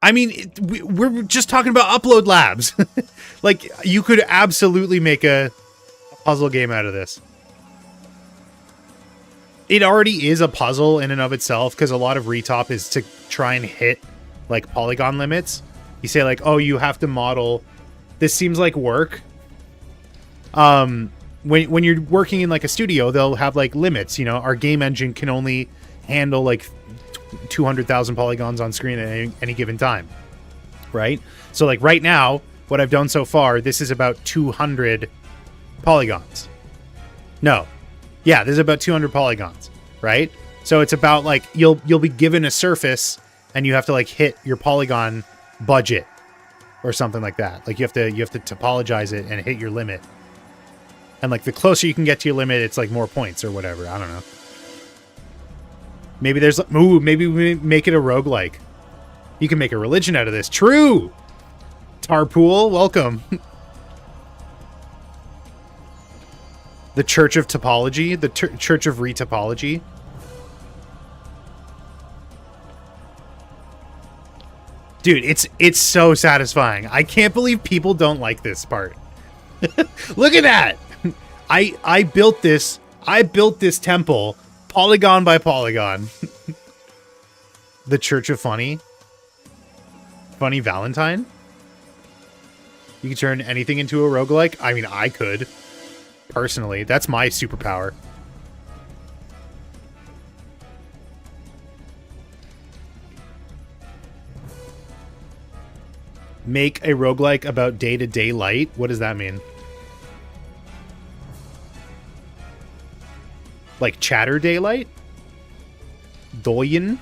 I mean, we're just talking about upload labs. Like, you could absolutely make a puzzle game out of this. It already is a puzzle in and of itself, because a lot of Retop is to try and hit, like, polygon limits. You say, like, oh, you have to model... This seems like work. When you're working in, like, a studio, they'll have, like, limits, you know? Our game engine can only handle, like, 200,000 polygons on screen at any given time, right? So, like, right now, what I've done so far, this is about 200 polygons. No. Yeah, this is about 200 polygons, right? So it's about, like, you'll be given a surface, and you have to, like, hit your polygon budget or something like that. Like, you have to topologize it and hit your limit. And, like, the closer you can get to your limit, it's, like, more points or whatever. I don't know. Maybe there's... Ooh, maybe we make it a roguelike. You can make a religion out of this. True! Tarpool, welcome. The Church of Topology. The Church of Retopology. Dude, it's so satisfying. I can't believe people don't like this part. Look at that! I built this... I built this temple... Polygon by polygon. The Church of Funny. Funny Valentine? You can turn anything into a roguelike? I mean, I could. Personally. That's my superpower. Make a roguelike about day-to-day light? What does that mean? Like Chatter Daylight? Doyen?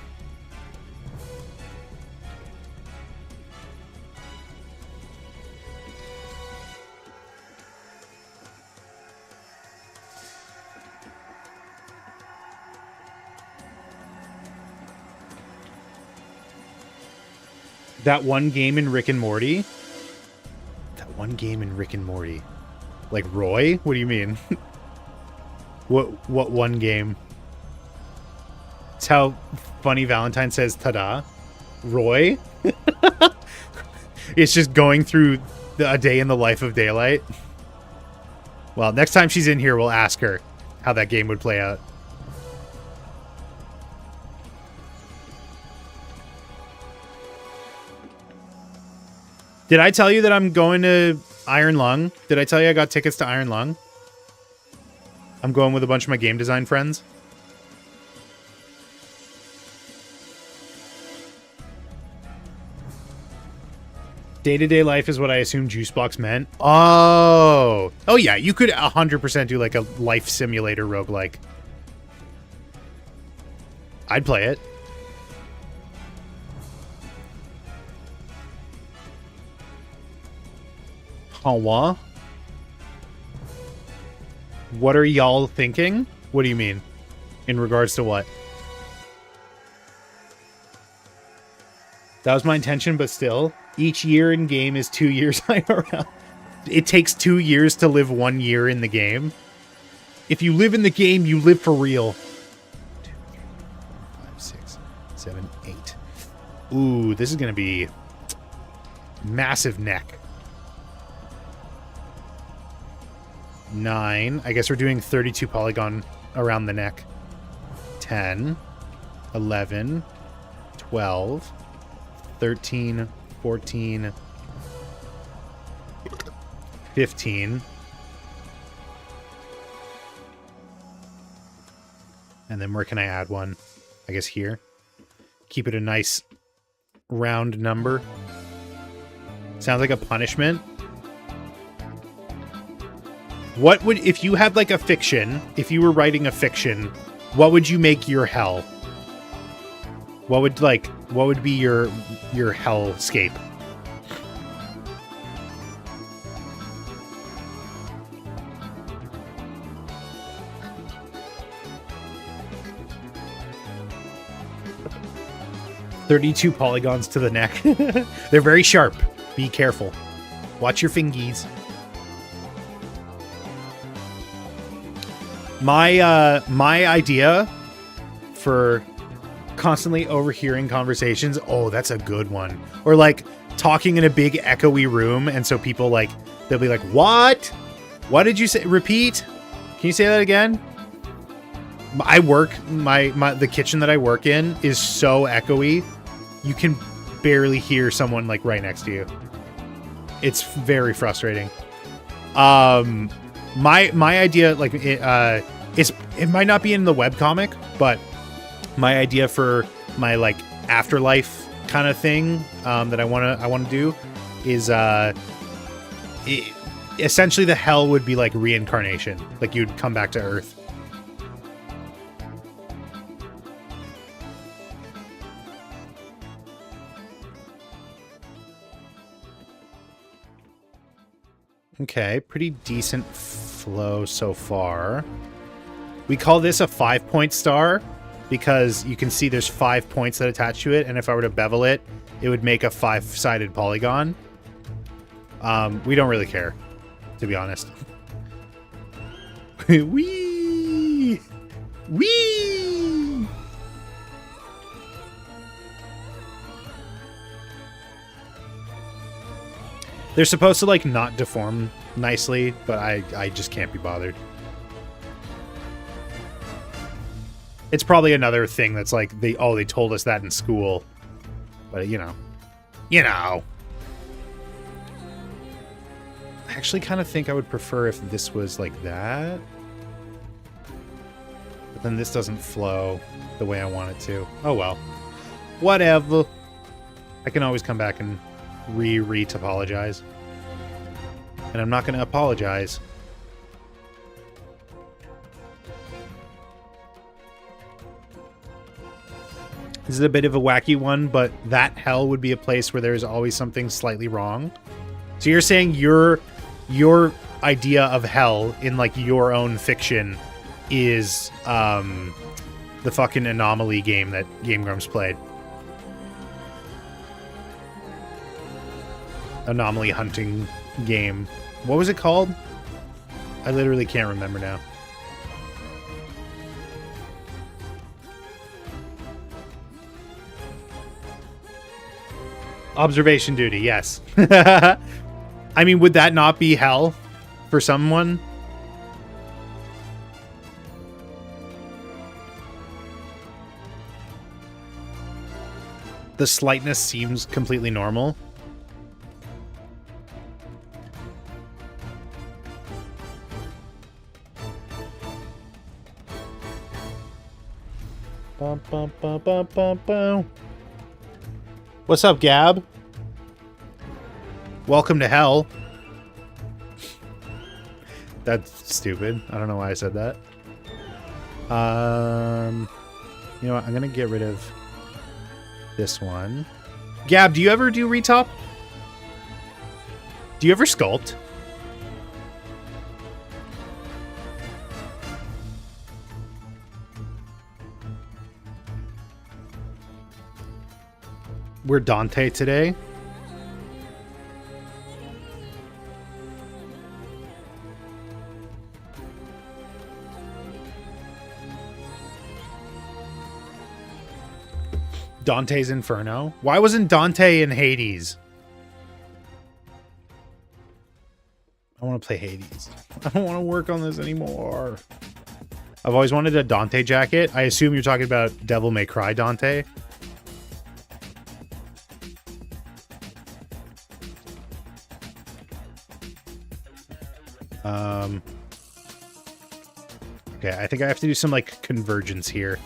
That one game in Rick and Morty? That one game in Rick and Morty. Like Roy? What do you mean? What one game? It's how Funny Valentine says ta-da. Roy? It's just going through a day in the life of Daylight. Well, next time she's in here, we'll ask her how that game would play out. Did I tell you that I'm going to Iron Lung? Did I tell you I got tickets to Iron Lung? I'm going with a bunch of my game design friends. Day-to-day life is what I assume Juicebox meant. Oh. Oh, yeah. You could 100% do, like, a life simulator roguelike. I'd play it. Hawa? What are y'all thinking? What do you mean? In regards to what? That was my intention, but still. Each year in game is 2 years IRL. It takes 2 years to live 1 year in the game. If you live in the game, you live for real. 2, 3, 4, 5, 6, 7, 8. Ooh, this is going to be massive neck. 9. I guess we're doing 32 polygon around the neck. 10, 11, 12, 13, 14, 15. And then where can I add one? I guess here. Keep it a nice round number. Sounds like a punishment. What would, if you had like a fiction, if you were writing a fiction, what would you make your hell? What would be your hellscape? 32 polygons to the neck. They're very sharp. Be careful. Watch your fingies. My idea for constantly overhearing conversations. Oh, that's a good one. Or like talking in a big echoey room, and so people like they'll be like, "What? What did you say? Repeat? Can you say that again?" The kitchen that I work in is so echoey, you can barely hear someone like right next to you. It's very frustrating. My idea, like it might not be in the webcomic, but my idea for my like afterlife kind of thing that I want to do is essentially the hell would be like reincarnation, like you'd come back to Earth. Okay, pretty decent flow so far. We call this a 5-point star because you can see there's 5 points that attach to it, and if I were to bevel it, it would make a 5-sided polygon. We don't really care, to be honest. Whee! Whee! They're supposed to like not deform nicely, but I just can't be bothered. It's probably another thing that's like they told us that in school, but you know. I actually kind of think I would prefer if this was like that, but then this doesn't flow the way I want it to. Oh well, whatever. I can always come back and re-topologize. And I'm not going to apologize. This is a bit of a wacky one, but that hell would be a place where there's always something slightly wrong. So you're saying your idea of hell in like your own fiction is the fucking Anomaly game that Game Grumps played. Anomaly hunting game. What was it called? I literally can't remember now. Observation duty, yes. I mean, would that not be hell for someone? The slightness seems completely normal. Bum, bum, bum, bum, bum, bum. What's up, Gab? Welcome to hell. That's stupid. I don't know why I said that. You know what? I'm gonna get rid of this one. Gab, do you ever do Retop? Do you ever sculpt? We're Dante today. Dante's Inferno? Why wasn't Dante in Hades? I want to play Hades. I don't want to work on this anymore. I've always wanted a Dante jacket. I assume you're talking about Devil May Cry Dante. Okay, I think I have to do some, like, convergence here.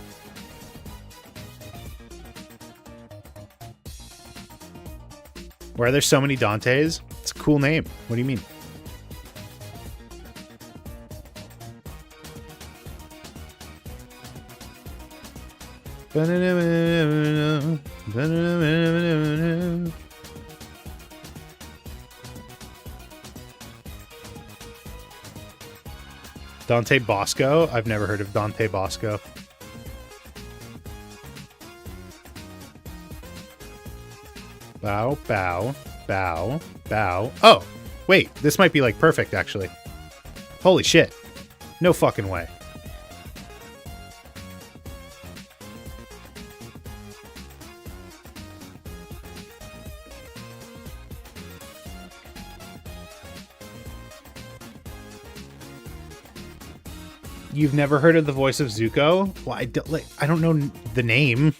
Why are there so many Dantes? It's a cool name. What do you mean? Dante Bosco? I've never heard of Dante Bosco. Bow, bow, bow, bow. Oh, wait. This might be like perfect, actually. Holy shit. No fucking way. You've never heard of the voice of Zuko? Well, I don't know the name.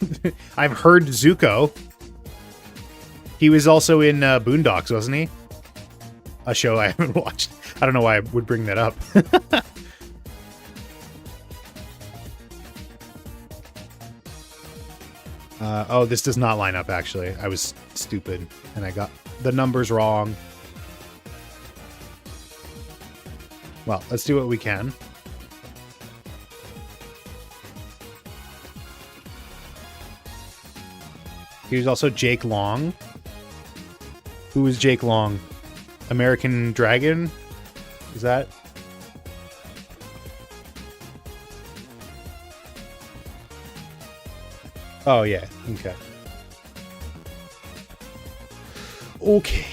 I've heard Zuko. He was also in Boondocks, wasn't he? A show I haven't watched. I don't know why I would bring that up. Oh, this does not line up, actually. I was stupid, and I got the numbers wrong. Well, let's do what we can. Here's also Jake Long. Who is Jake Long? American Dragon? Is that? Oh, yeah. Okay. Okay.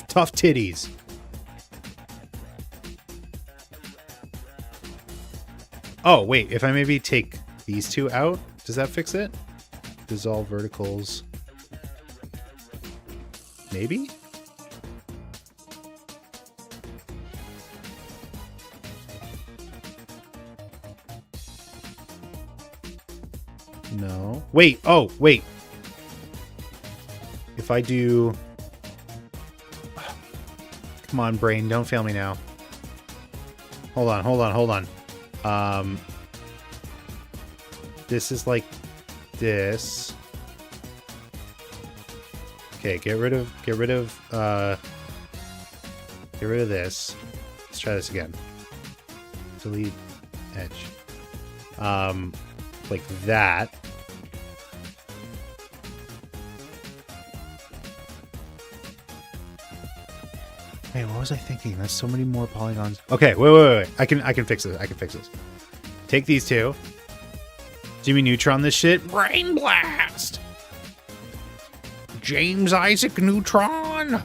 Tough titties. Oh, wait, if I maybe take these two out, does that fix it? Dissolve verticals. Maybe? No. Wait, oh, wait. If I do... Come on, brain, don't fail me now. Hold on. This is like this. Okay, get rid of this. Let's try this again. Delete edge. Like that. Hey, what was I thinking? That's so many more polygons. Okay, wait. I can fix this. Take these two. Jimmy Neutron this shit. Brain blast! James Isaac Neutron!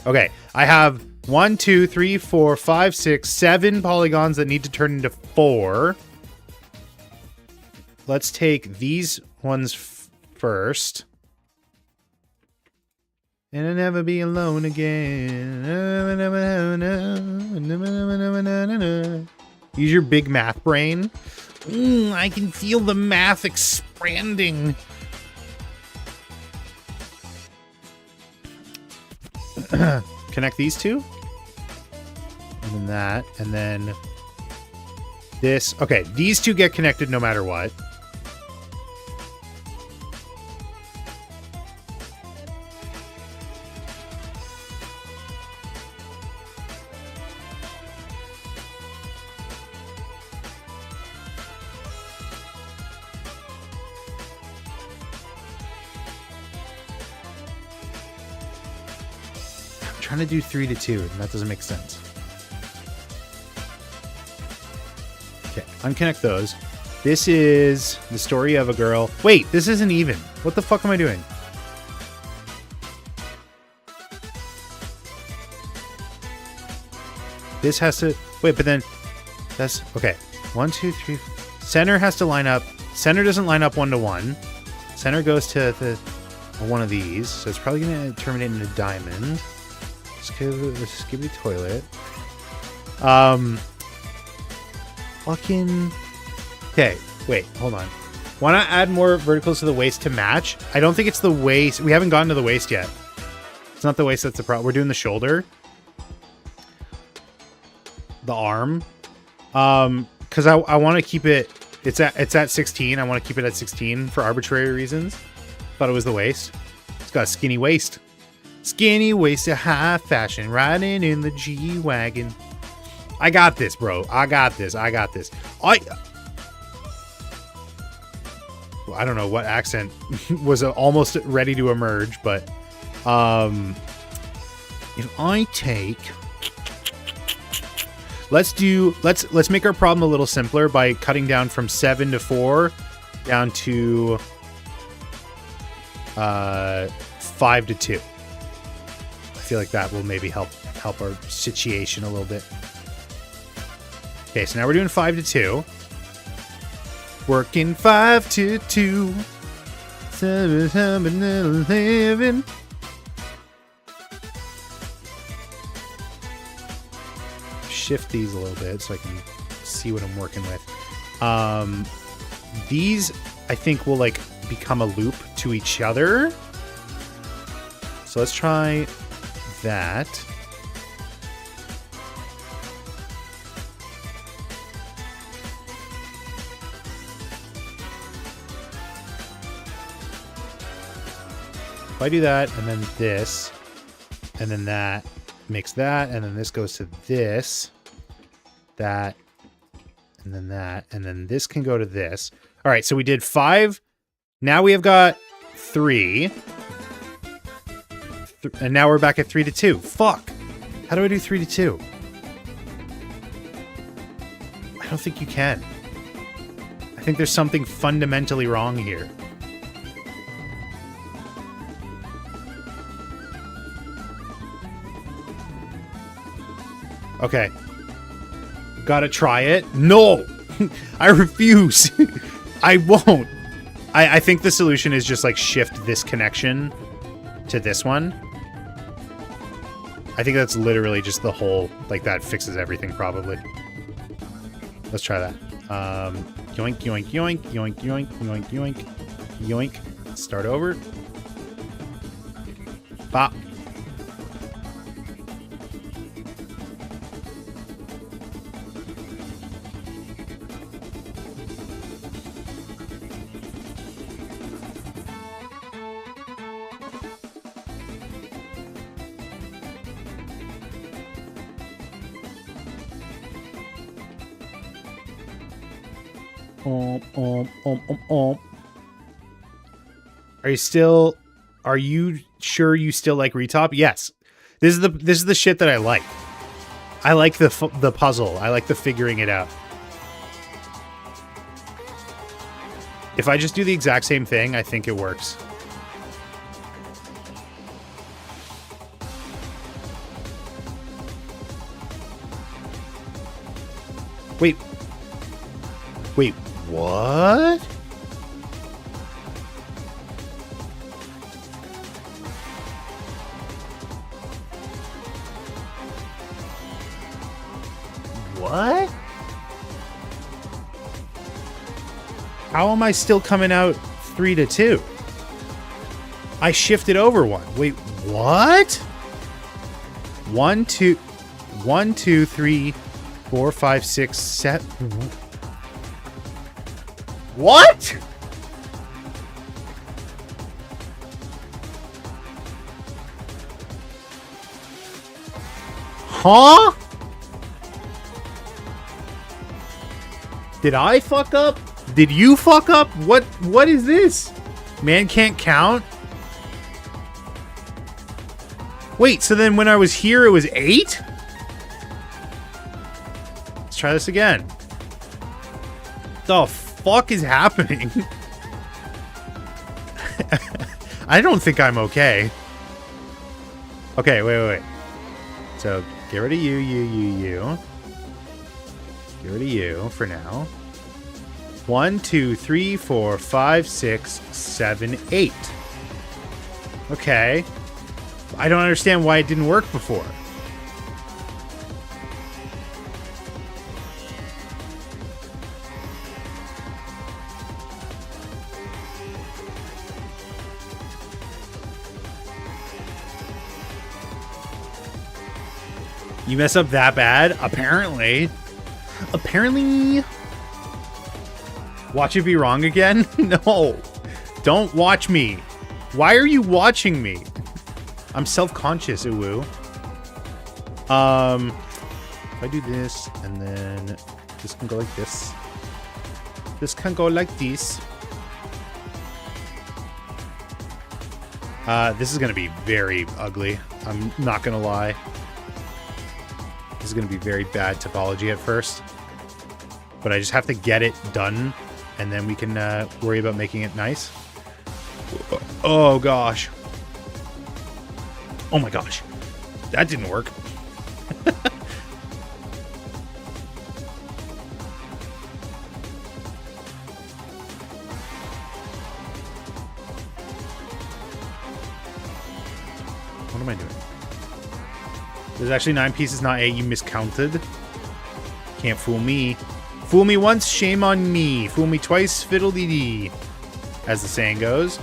Okay, I have 1, 2, 3, 4, 5, 6, 7 polygons that need to turn into 4. Let's take these ones first. And I'll never be alone again. Use your big math brain. I can feel the math expanding. Connect these two. And then that. And then this. Okay, these two get connected no matter what. Trying to do 3 to 2, and that doesn't make sense. Okay, unconnect those. This is the story of a girl. Wait, this isn't even. What the fuck am I doing? This has to... Wait, but then... That's... Okay. 1, 2, 3... Center has to line up... Center doesn't line up 1 to 1. Center goes to the one of these, so it's probably going to terminate in a diamond. Skibby toilet. Fucking... Okay, wait, hold on. Why not add more verticals to the waist to match? I don't think it's the waist. We haven't gotten to the waist yet. It's not the waist that's the problem. We're doing the shoulder. The arm. Because I want to keep it... It's at 16. I want to keep it at 16 for arbitrary reasons. Thought it was the waist. It's got a skinny waist. Skinny waist of high fashion, riding in the G-Wagon. I got this, bro. I got this. Wait, I don't know what accent was almost ready to emerge, but if I take, let's make our problem a little simpler by cutting down from 7 to 4 down to 5 to 2. I feel like that will maybe help our situation a little bit. Okay, so now we're doing 5 to 2. Working 5 to 2. 7, 11. Shift these a little bit so I can see what I'm working with. These, I think, will like become a loop to each other. So let's try that. If I do that, and then this, and then that, mix that, and then this goes to this, that, and then that, and then this can go to this. All right, so we did 5. Now we have got 3. And now we're back at 3 to 2. Fuck. How do I do 3 to 2? I don't think you can. I think there's something fundamentally wrong here. Okay. Gotta try it. No! I refuse. I won't. I think the solution is just like shift this connection to this one. I think that's literally just the whole, like that fixes everything probably. Let's try that. Yoink, yoink, yoink, yoink, yoink, yoink, yoink, yoink. Start over. Bop. Are you sure you still like Retop? Yes. This is the shit that I like. I like the puzzle. I like the figuring it out. If I just do the exact same thing, I think it works. Wait. Wait, what? What? How am I still coming out 3 to 2? I shifted over one. Wait, what? 1, 2, 3, 4, 5, 6, 7. What? Huh? Did I fuck up? Did you fuck up? What is this? Man can't count? Wait, so then when I was here it was 8? Let's try this again. The fuck is happening? I don't think I'm okay. Okay, wait. So, get rid of you. Get rid of you for now. 1, 2, 3, 4, 5, 6, 7, 8. Okay. I don't understand why it didn't work before. You mess up that bad? Apparently. Watch it be wrong again? No. Don't watch me. Why are you watching me? I'm self-conscious, uwu. If I do this, and then this can go like this. This can go like this. This is going to be very ugly. I'm not going to lie. This is going to be very bad topology at first. But I just have to get it done, and then we can worry about making it nice. Oh, gosh. Oh, my gosh. That didn't work. What am I doing? There's actually 9 pieces, not 8. You miscounted. Can't fool me. Fool me once, shame on me. Fool me twice, fiddle-dee-dee. As the saying goes.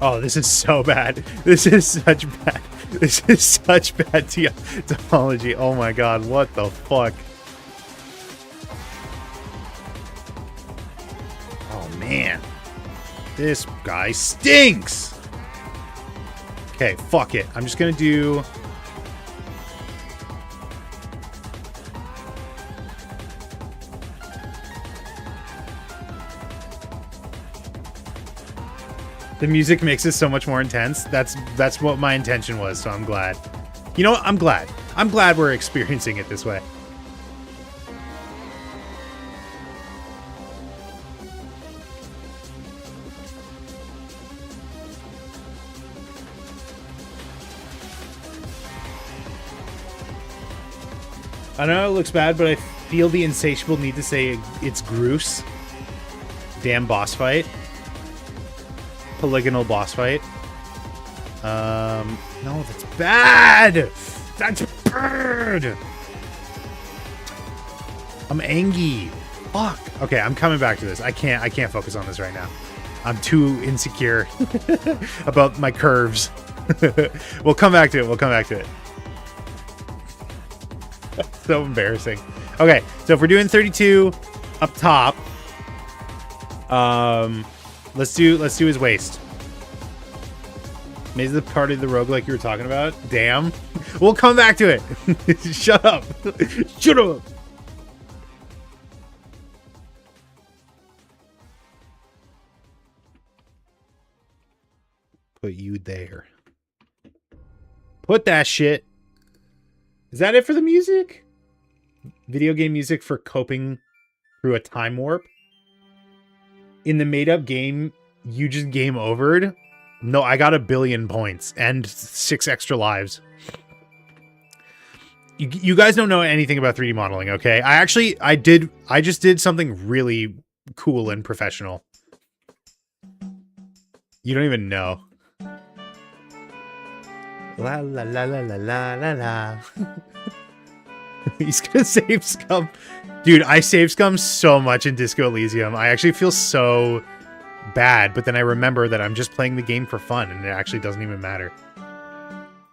Oh, this is so bad. This is such bad. This is such bad topology. Oh my god, what the fuck? Oh man. This guy stinks! Okay, fuck it. I'm just gonna do... The music makes it so much more intense. That's what my intention was, so I'm glad. You know what? I'm glad. I'm glad we're experiencing it this way. I know it looks bad, but I feel the insatiable need to say it's Groose. Damn boss fight. Polygonal boss fight. No, that's bad! That's bad! I'm angry. Fuck. Okay, I'm coming back to this. I can't focus on this right now. I'm too insecure about my curves. We'll come back to it. We'll come back to it. So embarrassing. Okay, so if we're doing 32 up top, let's do his waist. Maybe the part of the roguelike you were talking about. Damn. We'll come back to it. Shut up. Shut up. Put you there. Put that shit. Is that it for the music? Video game music for coping through a time warp? In the made-up game, you just game overed? No, I got 1 billion points and 6 extra lives. You guys don't know anything about 3D modeling, okay? I just did something really cool and professional. You don't even know. La la la la la la la la. He's gonna save Scum. Dude, I saved Scum so much in Disco Elysium. I actually feel so bad, but then I remember that I'm just playing the game for fun and it actually doesn't even matter.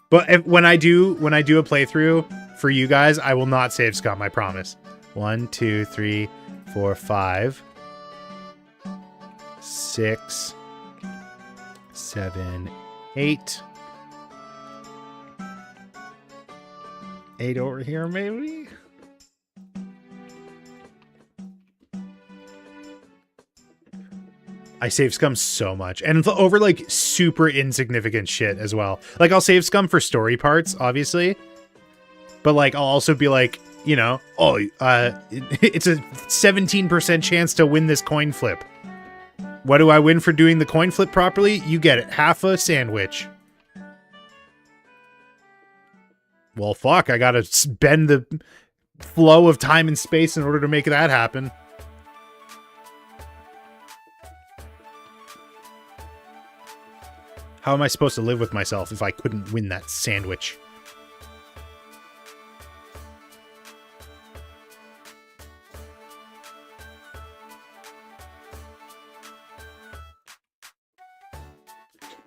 But when I do a playthrough for you guys, I will not save Scum, I promise. 1, 2, 3, 4, 5, 6, 7, 8. 8 over here, maybe? I save Scum so much. And over, like, super insignificant shit as well. Like, I'll save Scum for story parts, obviously. But, like, I'll also be like, you know, oh, it's a 17% chance to win this coin flip. What do I win for doing the coin flip properly? You get it. Half a sandwich. Well, fuck, I gotta bend the flow of time and space in order to make that happen. How am I supposed to live with myself if I couldn't win that sandwich?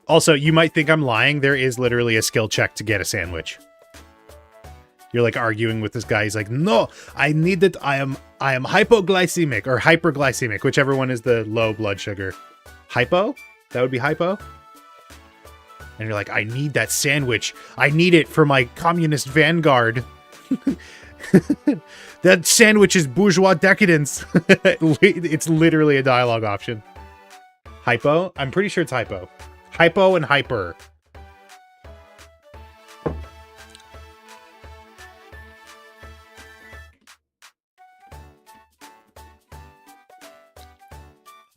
Also, you might think I'm lying. There is literally a skill check to get a sandwich. You're like arguing with this guy. He's like, no, I need it. I am hypoglycemic or hyperglycemic, whichever one is the low blood sugar. Hypo? That would be hypo. And you're like, I need that sandwich. I need it for my communist vanguard. That sandwich is bourgeois decadence. It's literally a dialogue option. Hypo? I'm pretty sure it's hypo. Hypo and hyper.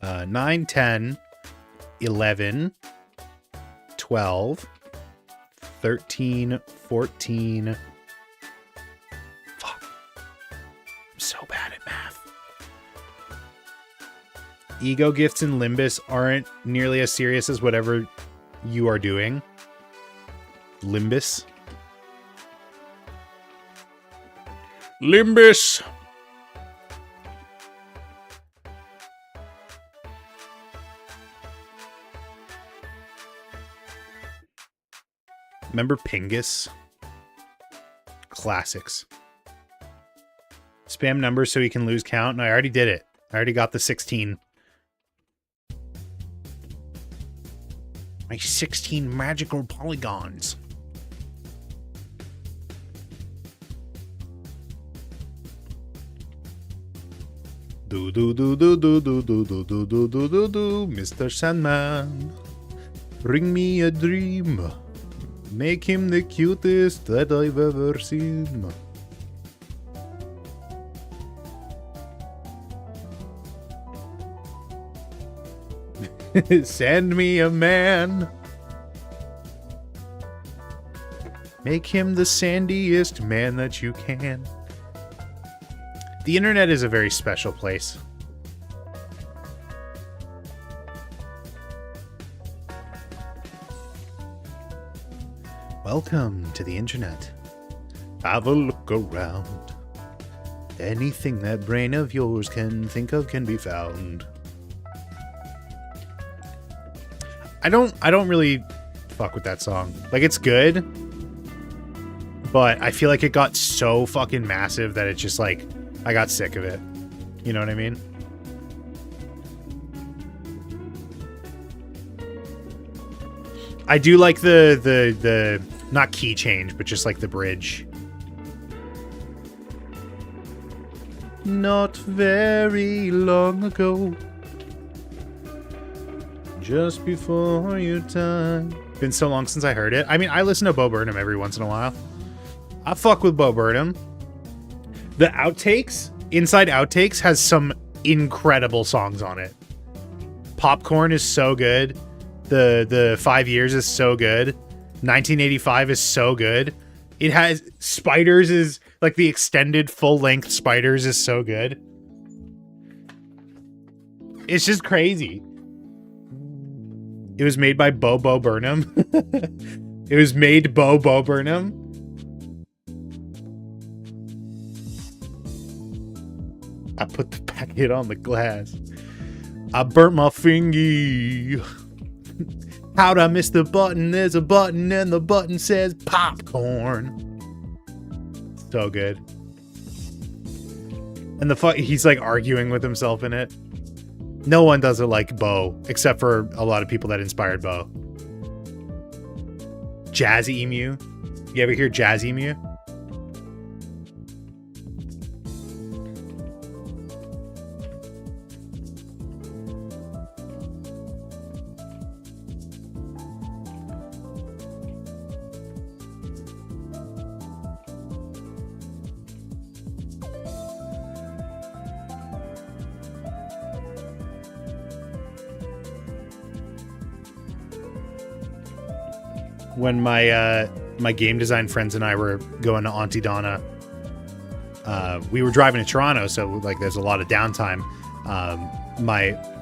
Uh, 9, 10, 11, 12, 13, 14. Fuck. I'm so bad at math. Ego gifts and Limbus aren't nearly as serious as whatever you are doing. Limbus. Limbus. Remember Pingus? Classics. Spam numbers so you can lose count. And I already did it. I already got the 16. My 16 magical polygons. Do do do do do do do do do do do do do, Mr. Sandman, bring me a dream. Make him the cutest that I've ever seen. Send me a man. Make him the sandiest man that you can. The internet is a very special place. Welcome to the internet. Have a look around. Anything that brain of yours can think of can be found. I don't really fuck with that song. Like, it's good, but I feel like it got so fucking massive that it's just like I got sick of it. You know what I mean? I do like the not key change, but just like the bridge. Not very long ago, just before your time. Been so long since I heard it. I mean, I listen to Bo Burnham every once in a while. I fuck with Bo Burnham. The outtakes, Inside Outtakes, has some incredible songs on it. Popcorn is so good. The 5 Years is so good. 1985 is so good. It has Spiders is like the extended full length Spiders is so good. It's just crazy. It was made by Bo Burnham. It was made Bo Burnham. I put the packet on the glass. I burnt my fingy. How'd I miss the button? There's a button and the button says popcorn. So good. And he's like arguing with himself in it. No one does it like Bo, except for a lot of people that inspired Bo. Jazz Emu. You ever hear Jazz Emu? When my game design friends and I were going to Auntie Donna, we were driving to Toronto, so like there's a lot of downtime.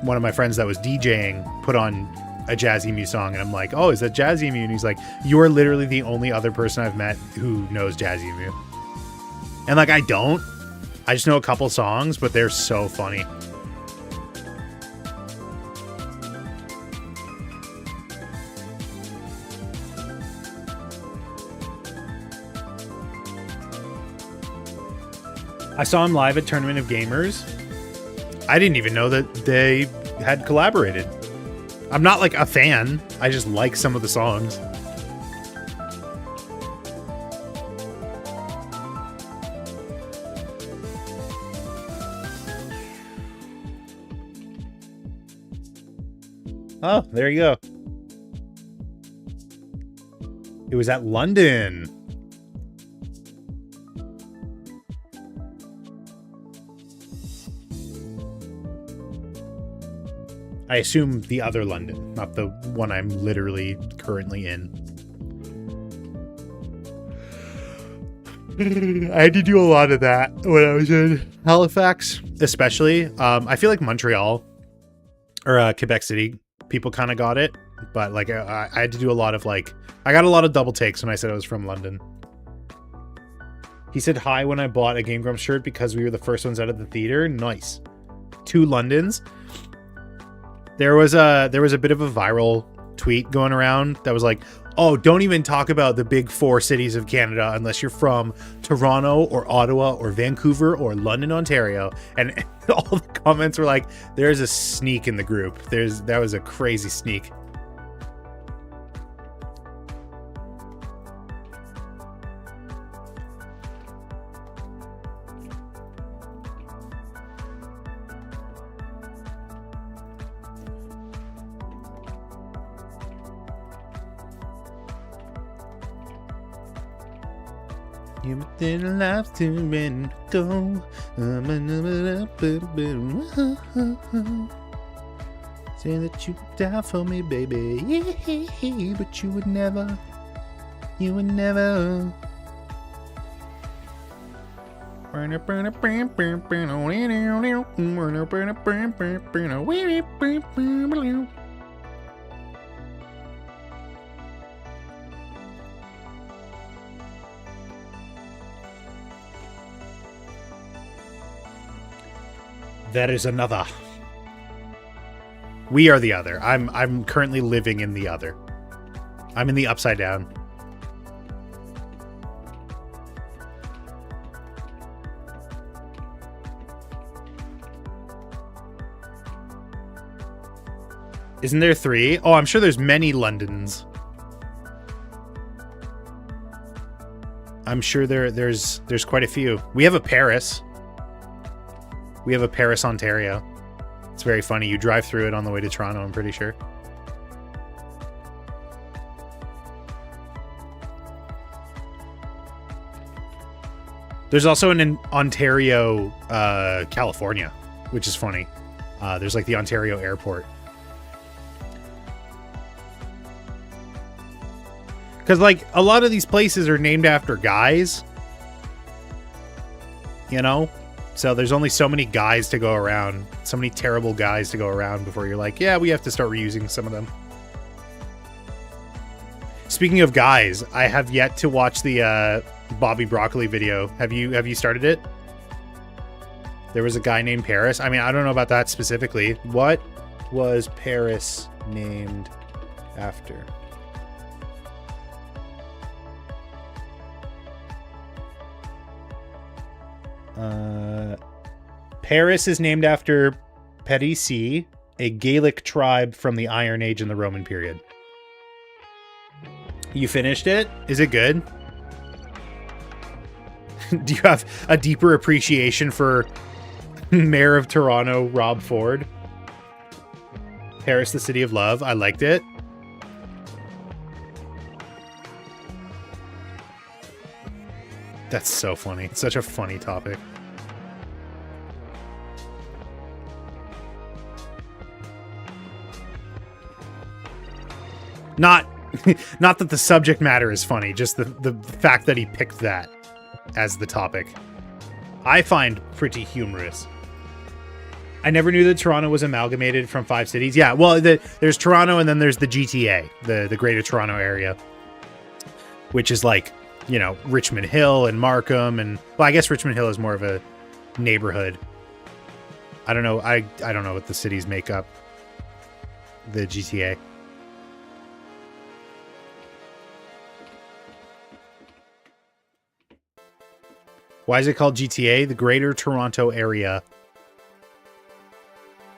One of my friends that was DJing put on a Jazz Emu song, and I'm like, "Oh, is that Jazz Emu?" And he's like, "You are literally the only other person I've met who knows Jazz Emu." And like, I don't. I just know a couple songs, but they're so funny. I saw him live at Tournament of Gamers. I didn't even know that they had collaborated. I'm not like a fan. I just like some of the songs. Oh, there you go. It was at London. I assume the other London, not the one I'm literally currently in. I had to do a lot of that when I was in Halifax, especially. I feel like Montreal or Quebec City, people kind of got it, but like I had to do a lot of like, I got a lot of double takes when I said I was from London. He said hi when I bought a Game Grumps shirt because we were the first ones out of the theater. Nice. 2 Londons. There was a bit of a viral tweet going around that was like, oh, don't even talk about the big 4 cities of Canada unless you're from Toronto or Ottawa or Vancouver or London, Ontario. And all the comments were like, there's a sneak in the group. That was a crazy sneak. You didn't have to and go. Say that you would die for me, baby. Yeah, but you would never. You would never. There is another. We are the other. I'm currently living in the other. I'm in the upside down. Isn't there 3? Oh, I'm sure there's many Londons. I'm sure there's quite a few. We have a Paris. We have a Paris, Ontario. It's very funny. You drive through it on the way to Toronto, I'm pretty sure. There's also an Ontario, California, which is funny. There's like the Ontario airport. Because like a lot of these places are named after guys. You know? So there's only so many guys to go around. So many terrible guys to go around before you're like, yeah, we have to start reusing some of them. Speaking of guys, I have yet to watch the Bobby Broccoli video. Have you started it? There was a guy named Paris. I mean, I don't know about that specifically. What was Paris named after? Paris is named after Parisii, a Gaelic tribe from the Iron Age in the Roman period. You finished it? Is it good? Do you have a deeper appreciation for Mayor of Toronto, Rob Ford? Paris, the City of Love. I liked it. That's so funny. It's such a funny topic. Not that the subject matter is funny, just the fact that he picked that as the topic. I find pretty humorous. I never knew that Toronto was amalgamated from 5 cities. Yeah, well, there's Toronto and then there's the GTA, the Greater Toronto Area, which is like, you know, Richmond Hill and Markham, and well, I guess Richmond Hill is more of a neighborhood. I don't know. I don't know what the cities make up the GTA. Why is it called GTA? The Greater Toronto Area.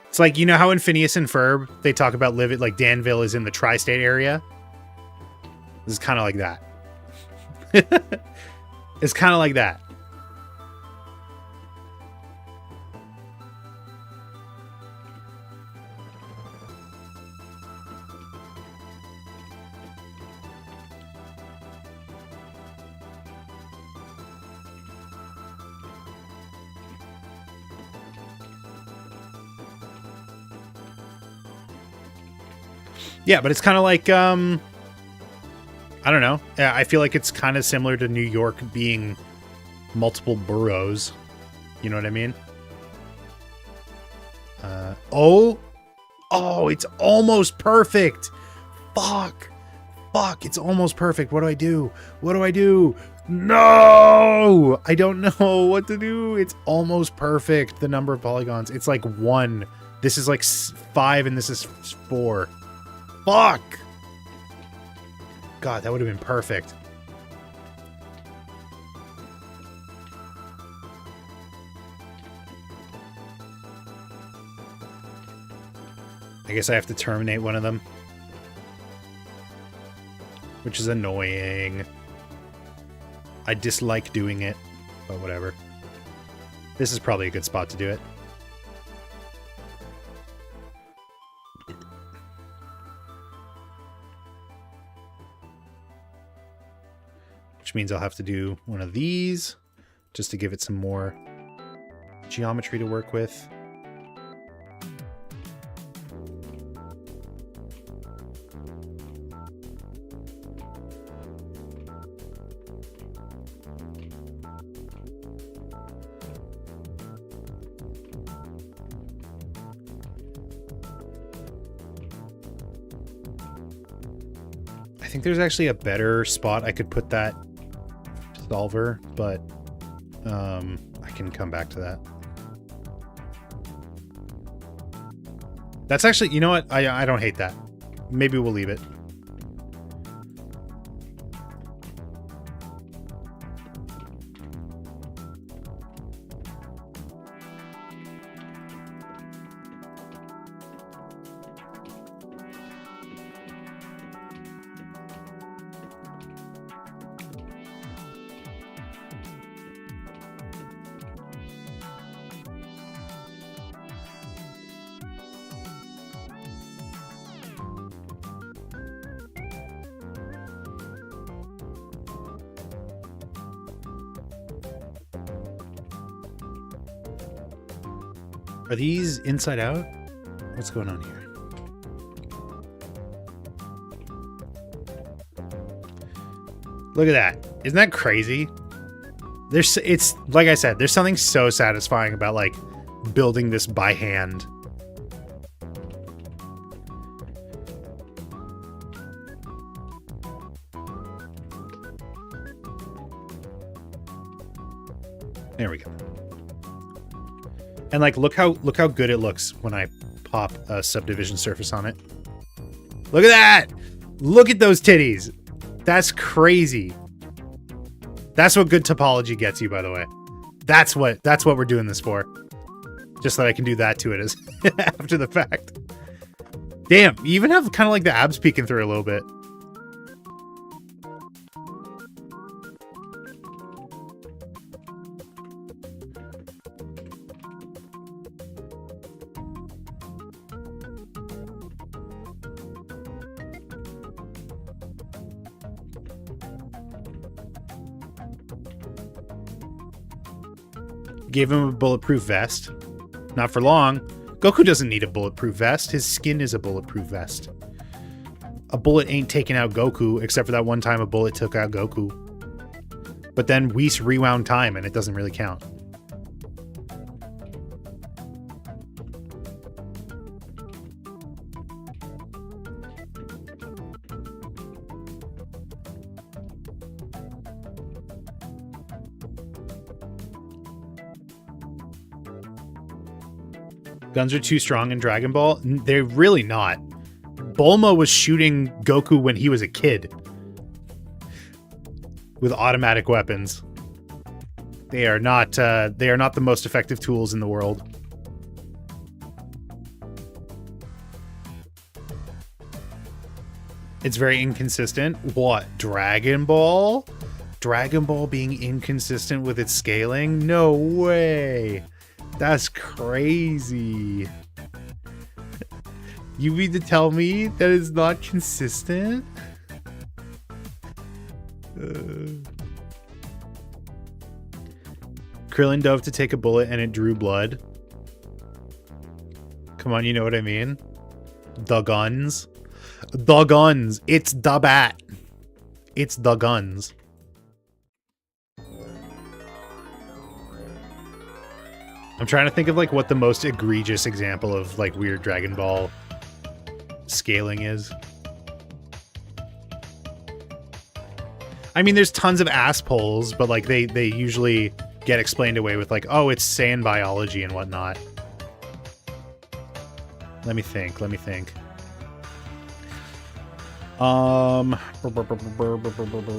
It's like, you know how in Phineas and Ferb they talk about living, like Danville is in the tri-state area? This is kind of like that. It's kind of like that. Yeah, but it's kind of like, I don't know. I feel like it's kind of similar to New York being multiple boroughs. You know what I mean? Oh, it's almost perfect. Fuck, it's almost perfect. What do I do? No, I don't know what to do. It's almost perfect. The number of polygons. It's like 1. This is like 5 and this is 4. Fuck. God, that would have been perfect. I guess I have to terminate one of them. Which is annoying. I dislike doing it, but whatever. This is probably a good spot to do it. Which means I'll have to do one of these just to give it some more geometry to work with. I think there's actually a better spot I could put that solver, but I can come back to that. That's actually, you know what? I don't hate that. Maybe we'll leave it. Are these inside out? What's going on here? Look at that. Isn't that crazy? It's like I said, there's something so satisfying about like building this by hand. There we go. And like, look how good it looks when I pop a subdivision surface on it. Look at that! Look at those titties! That's crazy. That's what good topology gets you, by the way. That's what we're doing this for. Just that I can do that to it as after the fact. Damn, you even have kind of like the abs peeking through a little bit. Gave him a bulletproof vest. Not for long. Goku doesn't need a bulletproof vest. His skin is a bulletproof vest. A bullet ain't taking out Goku, except for that one time a bullet took out Goku. But then Whis rewound time, and it doesn't really count. Guns are too strong in Dragon Ball. They're really not. Bulma was shooting Goku when he was a kid with automatic weapons. They are not the most effective tools in the world. It's very inconsistent. What? Dragon Ball? Dragon Ball being inconsistent with its scaling? No way. That's crazy. You mean to tell me that it's not consistent? Krillin dove to take a bullet and it drew blood. Come on, you know what I mean? The guns. The guns. It's the bat. It's the guns. I'm trying to think of like what the most egregious example of like weird Dragon Ball scaling is. I mean, there's tons of ass pulls, but like they usually get explained away with like, oh, it's Saiyan biology and whatnot. Let me think.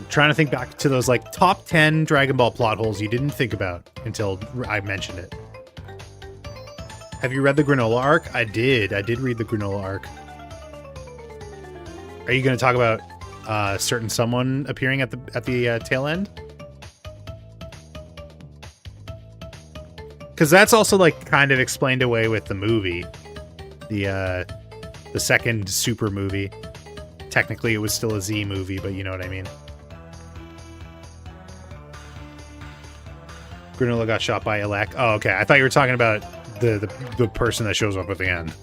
Trying to think back to those like top 10 Dragon Ball plot holes you didn't think about until I mentioned it. Have you read the Granola arc? I did read the Granola arc. Are you going to talk about certain someone appearing at the tail end? Because that's also like kind of explained away with the movie, the second Super movie. Technically, it was still a Z movie, but you know what I mean. Granola got shot by Elec. Oh, okay. I thought you were talking about the person that shows up at the end.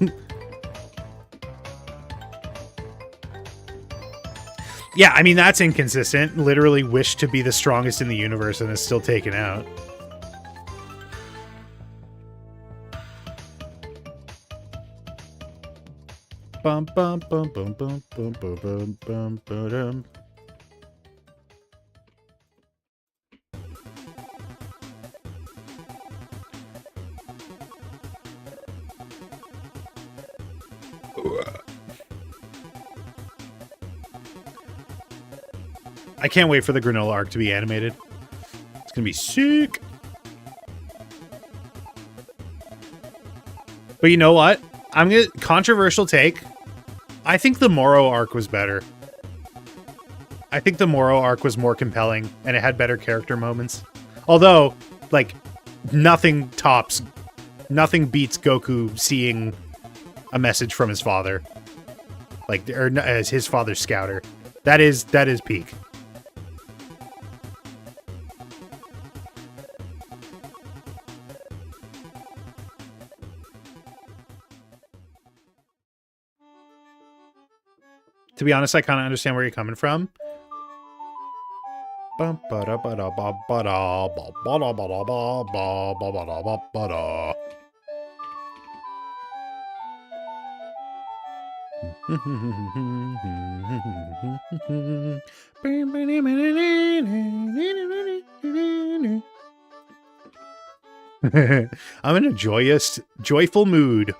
Yeah, I mean, that's inconsistent. Literally wished to be the strongest in the universe and is still taken out. Bum bum bum bum bum bum bum bum bum bum. I can't wait for the Granola arc to be animated. It's gonna be sick. But you know what? I'm gonna controversial take. I think the Moro arc was better. I think the Moro arc was more compelling and it had better character moments. Although, like, nothing beats Goku seeing a message from his father. Like, or as his father's scouter. That is peak. To be honest, I kind of understand where you're coming from. I'm in a joyful mood.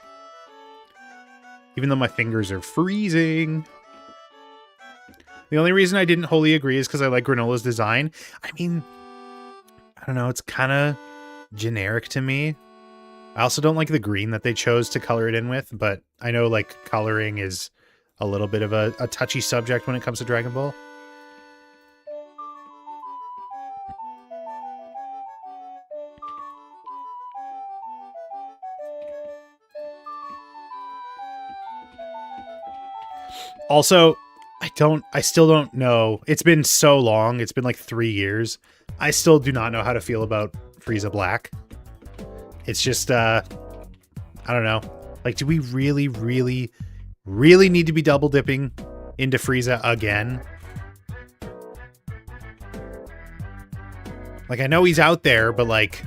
Even though my fingers are freezing. The only reason I didn't wholly agree is because I like Granola's design. I mean, I don't know, it's kind of generic to me. I also don't like the green that they chose to color it in with, but I know like coloring is a little bit of a touchy subject when it comes to Dragon Ball. Also, I still don't know. It's been so long. It's been like 3 years. I still do not know how to feel about Frieza Black. It's just, I don't know. Like, do we really, really, really need to be double dipping into Frieza again? Like, I know he's out there, but like,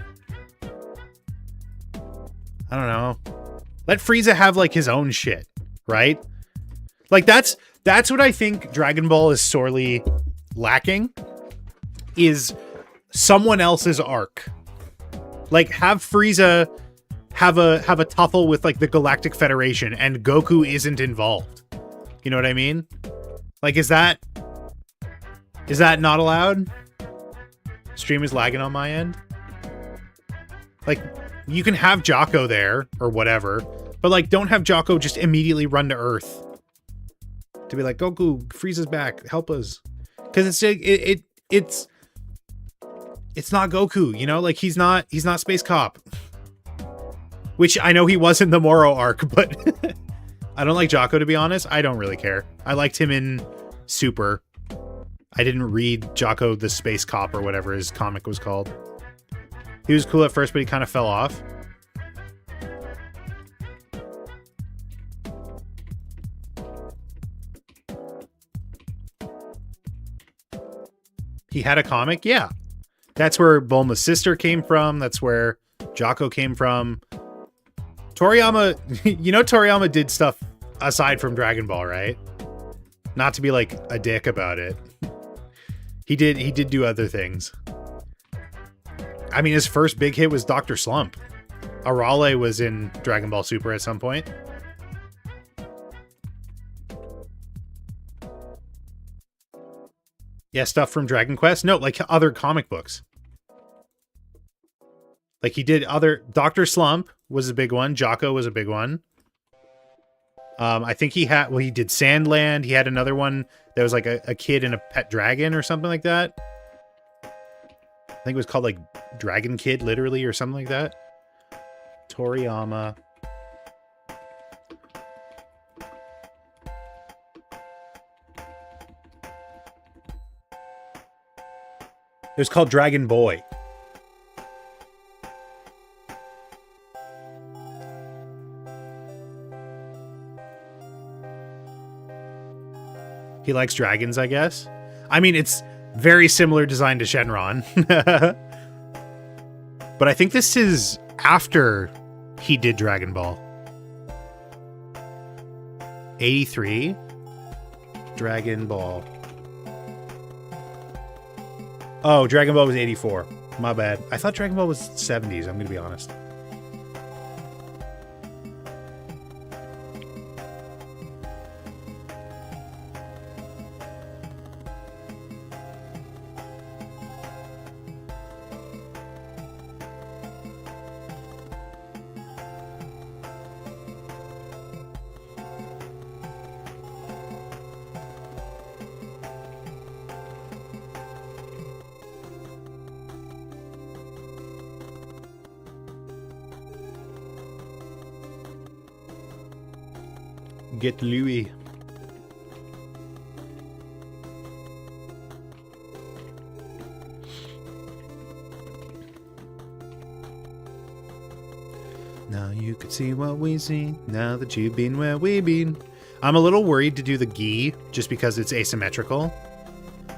I don't know. Let Frieza have like his own shit, right? Like, that's what I think Dragon Ball is sorely lacking, is someone else's arc. Like, have Frieza have a tuffle with like the Galactic Federation and Goku isn't involved. You know what I mean? Like, is that not allowed? Stream is lagging on my end. Like, you can have Jocko there or whatever, but like, don't have Jocko just immediately run to Earth to be like, Goku, Frieza's back, help us. Because it's not Goku, you know? Like, he's not Space Cop. Which I know he was in the Moro arc, but I don't like Jocko, to be honest. I don't really care. I liked him in Super. I didn't read Jocko the Space Cop or whatever his comic was called. He was cool at first, but he kind of fell off. He had a comic? Yeah. That's where Bulma's sister came from. That's where Jocko came from. Toriyama, you know Toriyama did stuff aside from Dragon Ball, right? Not to be like a dick about it. He did do other things. I mean, his first big hit was Dr. Slump. Arale was in Dragon Ball Super at some point. Yeah, stuff from Dragon Quest? No, like other comic books. Like he did other... Dr. Slump was a big one. Jocko was a big one. I think he had... Well, he did Sandland. He had another one that was like a kid and a pet dragon or something like that. I think it was called like Dragon Kid, literally, or something like that. Toriyama. It was called Dragon Boy. He likes dragons, I guess. I mean, it's very similar design to Shenron. But I think this is after he did Dragon Ball. 83? Dragon Ball. Oh, Dragon Ball was 84. My bad. I thought Dragon Ball was 70s, I'm going to be honest. Get Louis. Now you could see what we see, now that you've been where we've been. I'm a little worried to do the gi, just because it's asymmetrical.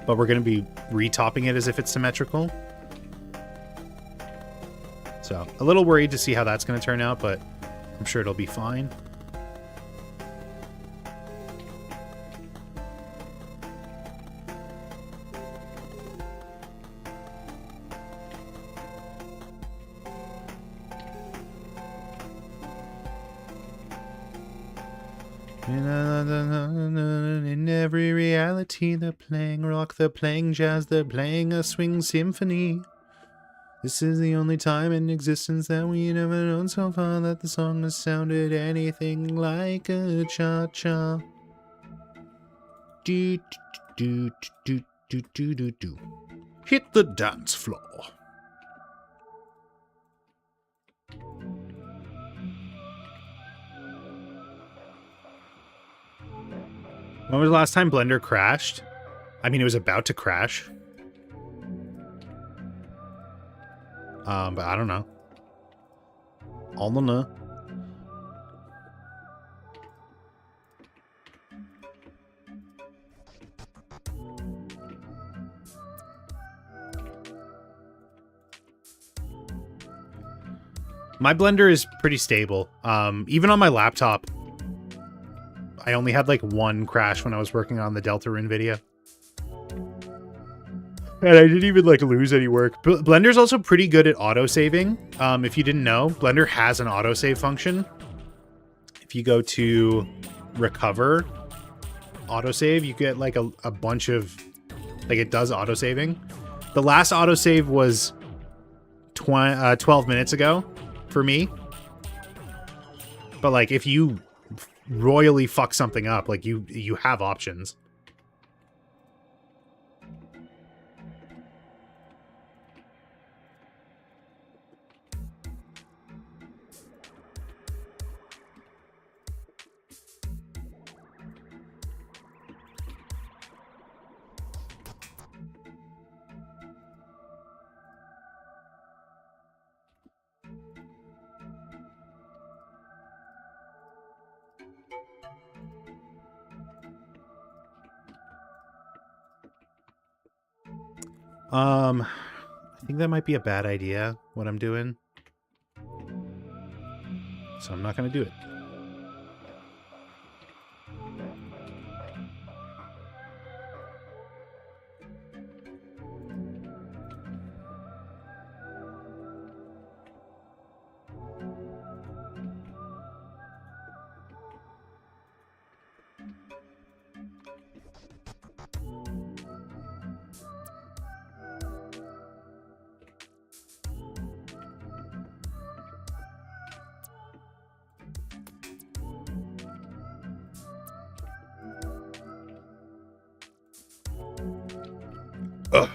But we're going to be retopping it as if it's symmetrical. So, a little worried to see how that's going to turn out, but I'm sure it'll be fine. In every reality, they're playing rock, they're playing jazz, they're playing a swing symphony. This is the only time in existence that we never known so far that the song has sounded anything like a cha-cha. Do, do, do, do, do, do, do. Hit the dance floor. When was the last time Blender crashed? I mean, it was about to crash. But I don't know. I don't know. My Blender is pretty stable. Even on my laptop, I only had like one crash when I was working on the Deltarune video. And I didn't even like lose any work. Blender's also pretty good at autosaving. If you didn't know, Blender has an autosave function. If you go to recover autosave, you get like a bunch of, like it does autosaving. The last autosave was 12 minutes ago for me. But like if you royally fuck something up, like you have options. I think that might be a bad idea, what I'm doing. So I'm not going to do it. Ugh.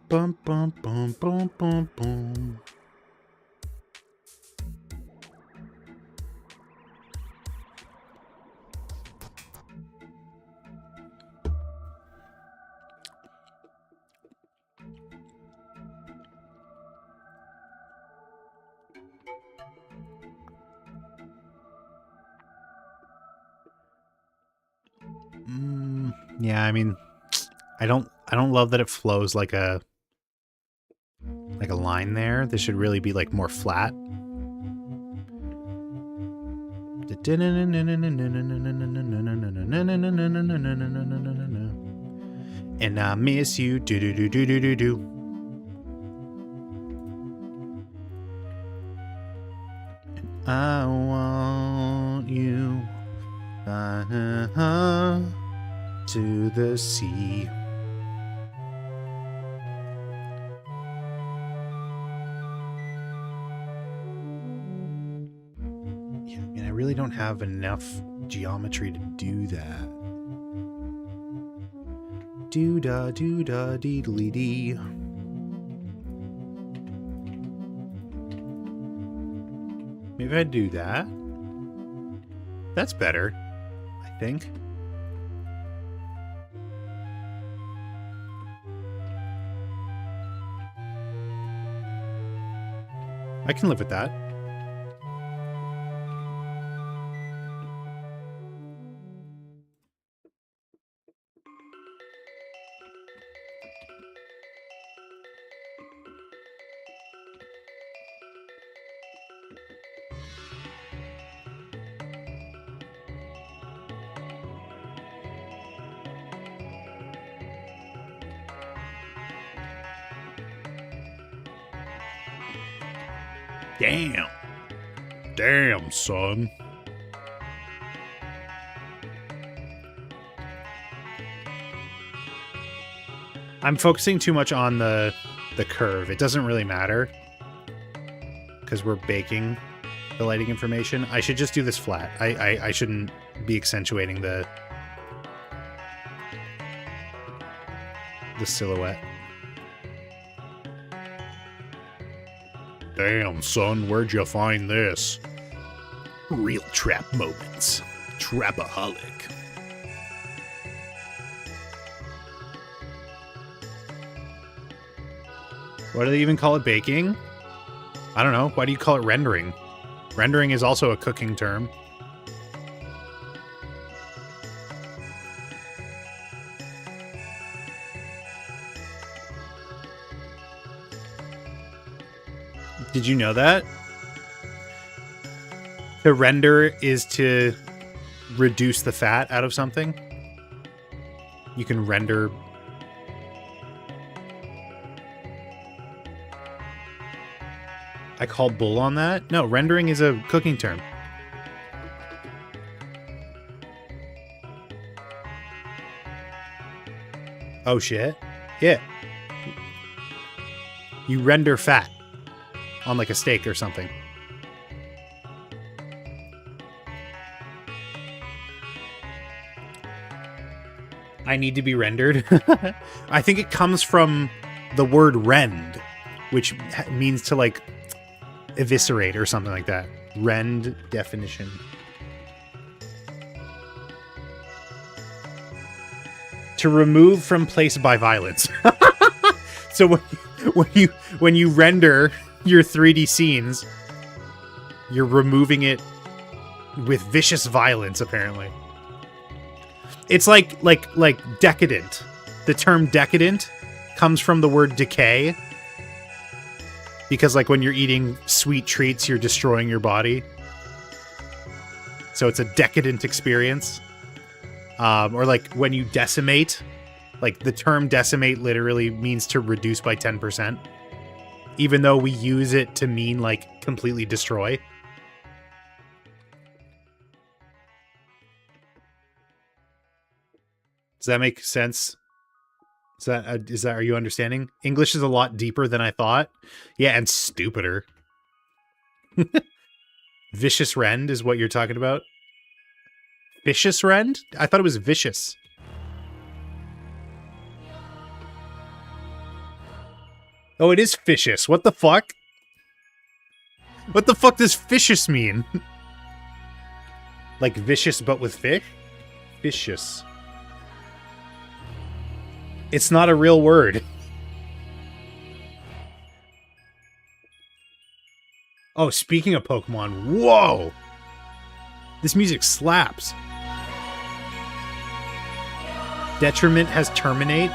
Bum, bum, bum, bum, bum, bum. Yeah, I mean, I don't love that it flows like a line there. This should really be like more flat. And I miss you, do do do do do do do. I want you to the sea. Yeah, I mean, I really don't have enough geometry to do that. Do da deedly dee. Maybe I do that. That's better, I think. I can live with that. Damn. Damn, son. I'm focusing too much on the curve. It doesn't really matter because we're baking the lighting information. I should just do this flat. I shouldn't be accentuating the silhouette. Damn, son, where'd you find this? Real trap moments. Trapaholic. Why do they even call it baking? I don't know. Why do you call it rendering? Rendering is also a cooking term. Did you know that? To render is to reduce the fat out of something. You can render. I call bull on that? No, rendering is a cooking term. Oh shit. Yeah. You render fat on like a steak or something. I need to be rendered. I think it comes from the word rend, which means to like eviscerate or something like that. Rend definition. To remove from place by violence. So when you render your 3D scenes, you're removing it with vicious violence, apparently. It's like decadent. The term decadent comes from the word decay. Because like when you're eating sweet treats, you're destroying your body. So it's a decadent experience. Or like when you decimate, like the term decimate literally means to reduce by 10%. Even though we use it to mean like completely destroy. Does that make sense? Is that, are you understanding? English is a lot deeper than I thought. Yeah, and stupider. Vicious rend is what you're talking about? Vicious rend? I thought it was vicious. Oh, it is vicious. What the fuck? What the fuck does vicious mean? Like vicious but with fish? Vicious. It's not a real word. Oh, speaking of Pokemon, whoa! This music slaps. Detriment has terminate.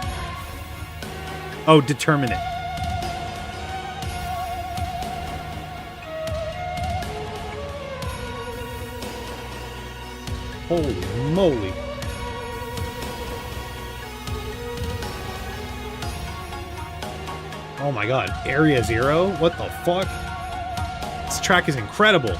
Oh, determinate. Holy moly. Oh my god, Area Zero? What the fuck? This track is incredible.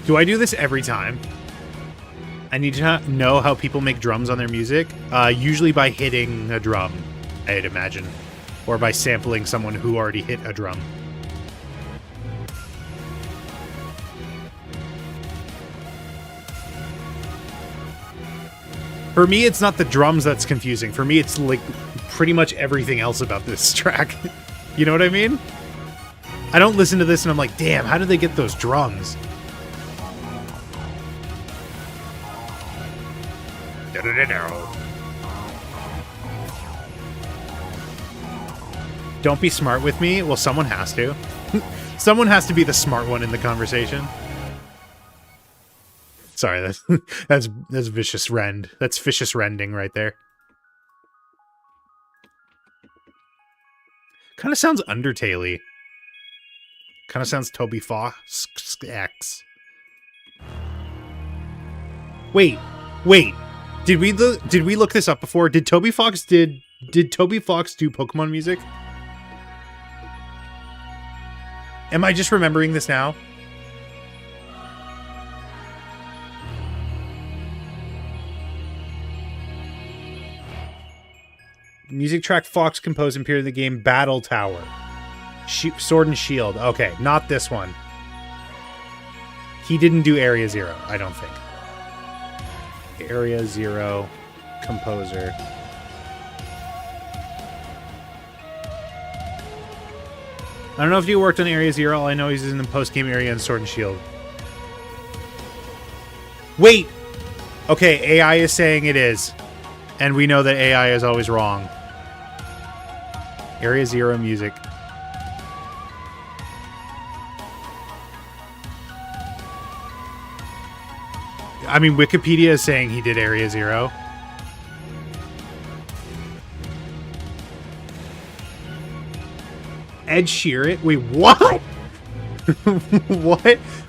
Do I do this every time? I need to know how people make drums on their music. Usually by hitting a drum, I'd imagine. Or by sampling someone who already hit a drum. For me, it's not the drums that's confusing. For me, it's like pretty much everything else about this track. You know what I mean? I don't listen to this and I'm like, damn, how did they get those drums? Don't be smart with me? Well, someone has to. Someone has to be the smart one in the conversation. Sorry, that's vicious rend. That's vicious rending right there. Kind of sounds Undertale-y. Kind of sounds Toby Fox X. Wait. Did we look this up before? Did Toby Fox do Pokemon music? Am I just remembering this now? Music track Fox composed and appeared in the game Battle Tower. Sword and Shield. Okay, not this one. He didn't do Area Zero, I don't think. Area Zero composer. I don't know if he worked on Area Zero. All I know he's in the post-game area in Sword and Shield. Wait! Okay, AI is saying it is. And we know that AI is always wrong. Area Zero music. I mean, Wikipedia is saying he did Area Zero. Ed Sheeran? Wait, what?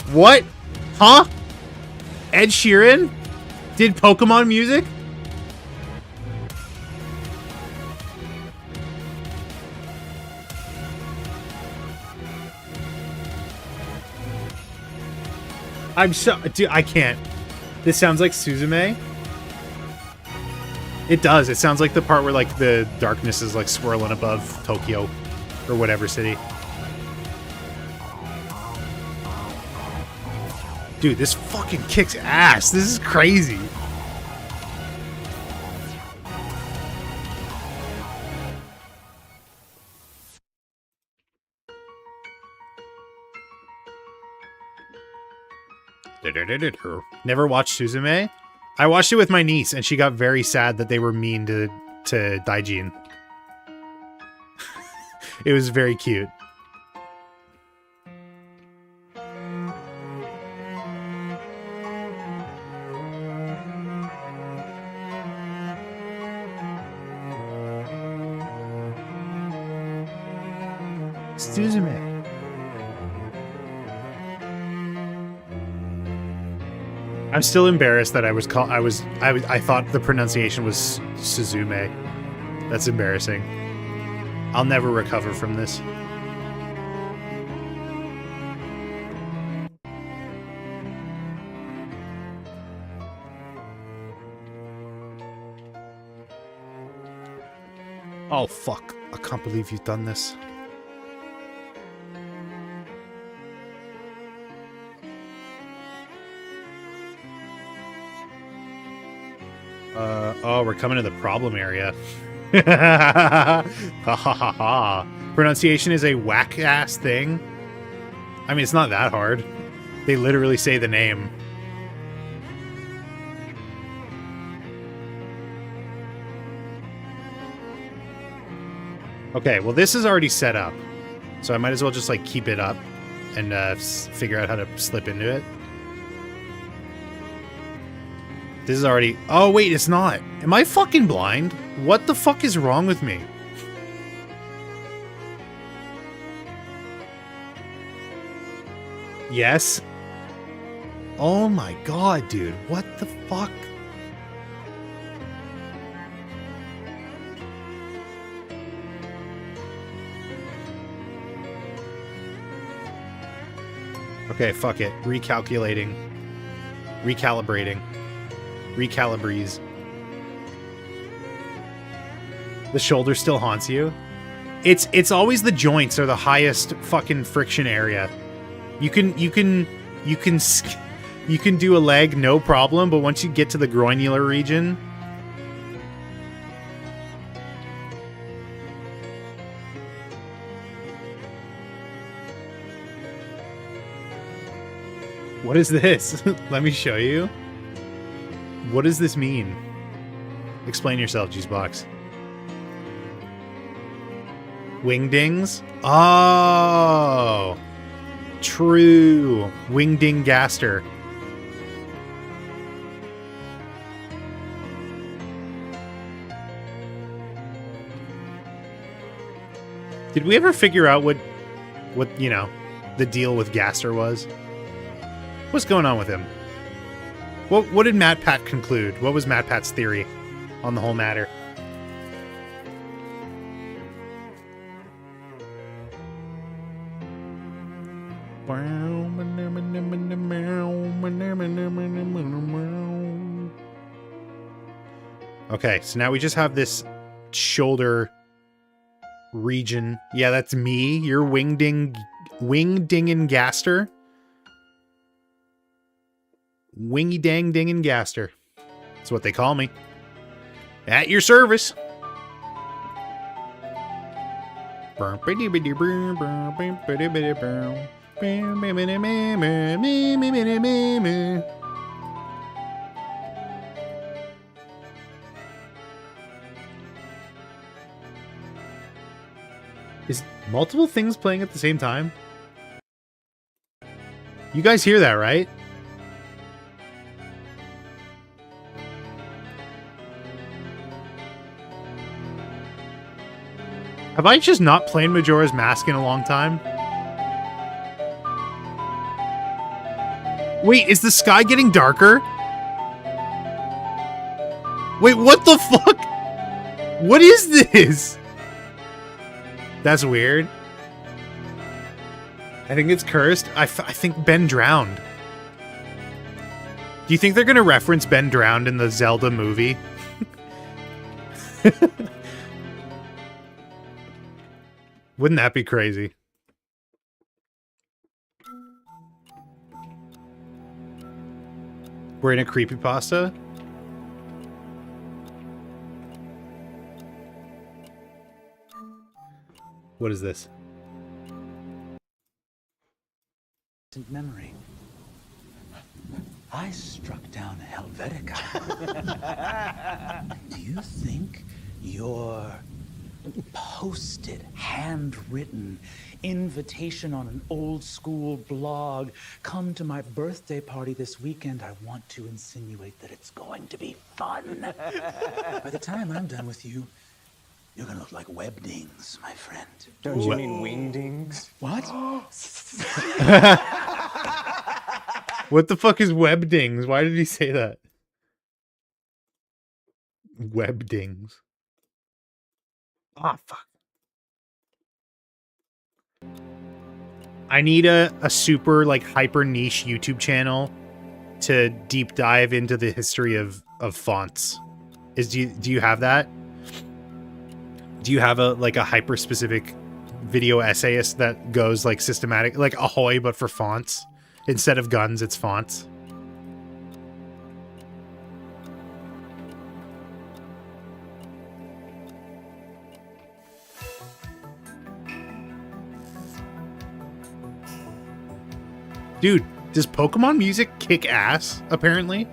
What? Huh? Ed Sheeran did Pokemon music? I'm so... Dude, I can't. This sounds like Suzume. It does. It sounds like the part where like the darkness is like swirling above Tokyo or whatever city. Dude, this fucking kicks ass. This is crazy. Never watched Suzume? I watched it with my niece, and she got very sad that they were mean to Daijin. It was very cute. Suzume. I'm still embarrassed that I thought the pronunciation was Suzume. That's embarrassing. I'll never recover from this. Oh fuck. I can't believe you've done this. Oh, we're coming to the problem area. Ha ha ha ha. Pronunciation is a whack-ass thing. I mean, it's not that hard. They literally say the name. Okay, well this is already set up. So I might as well just like keep it up and figure out how to slip into it. This is already... Oh, wait, it's not. Am I fucking blind? What the fuck is wrong with me? Yes. Oh my god, dude. What the fuck? Okay, fuck it. Recalculating. Recalibrating. Recalibreeze. The shoulder still haunts you? It's always the joints are the highest fucking friction area. You can do a leg no problem, but once you get to the groinular region, what is this? Let me show you. What does this mean? Explain yourself, Juicebox. Wingdings? Oh! True. Wingding Gaster. Did we ever figure out what, you know, the deal with Gaster was? What's going on with him? What did MatPat conclude? What was MatPat's theory on the whole matter? Okay, so now we just have this shoulder region. Yeah, that's me. You're Wingdingin Gaster. Wingy dang dingin' Gaster. That's what they call me. At your service. Is multiple things playing at the same time? You guys hear that, right? Have I just not played Majora's Mask in a long time? Wait, is the sky getting darker? Wait, what the fuck? What is this? That's weird. I think it's cursed. I think Ben drowned. Do you think they're going to reference Ben drowned in the Zelda movie? Wouldn't that be crazy? We're in a creepypasta? What is this? Memory. I struck down Helvetica. Do you think your posted, handwritten invitation on an old school blog, come to my birthday party this weekend, I want to insinuate that it's going to be fun? By the time I'm done with you, you're gonna look like webdings, my friend. Don't you mean wingdings? What? What the fuck is webdings? Why did he say that? Webdings. Ah, fuck. I need a super, like, hyper niche YouTube channel to deep dive into the history of fonts. Do you have that? Do you have a hyper specific video essayist that goes like systematic, like Ahoy, but for fonts? Instead of guns, it's fonts. Dude, does Pokemon music kick ass, apparently?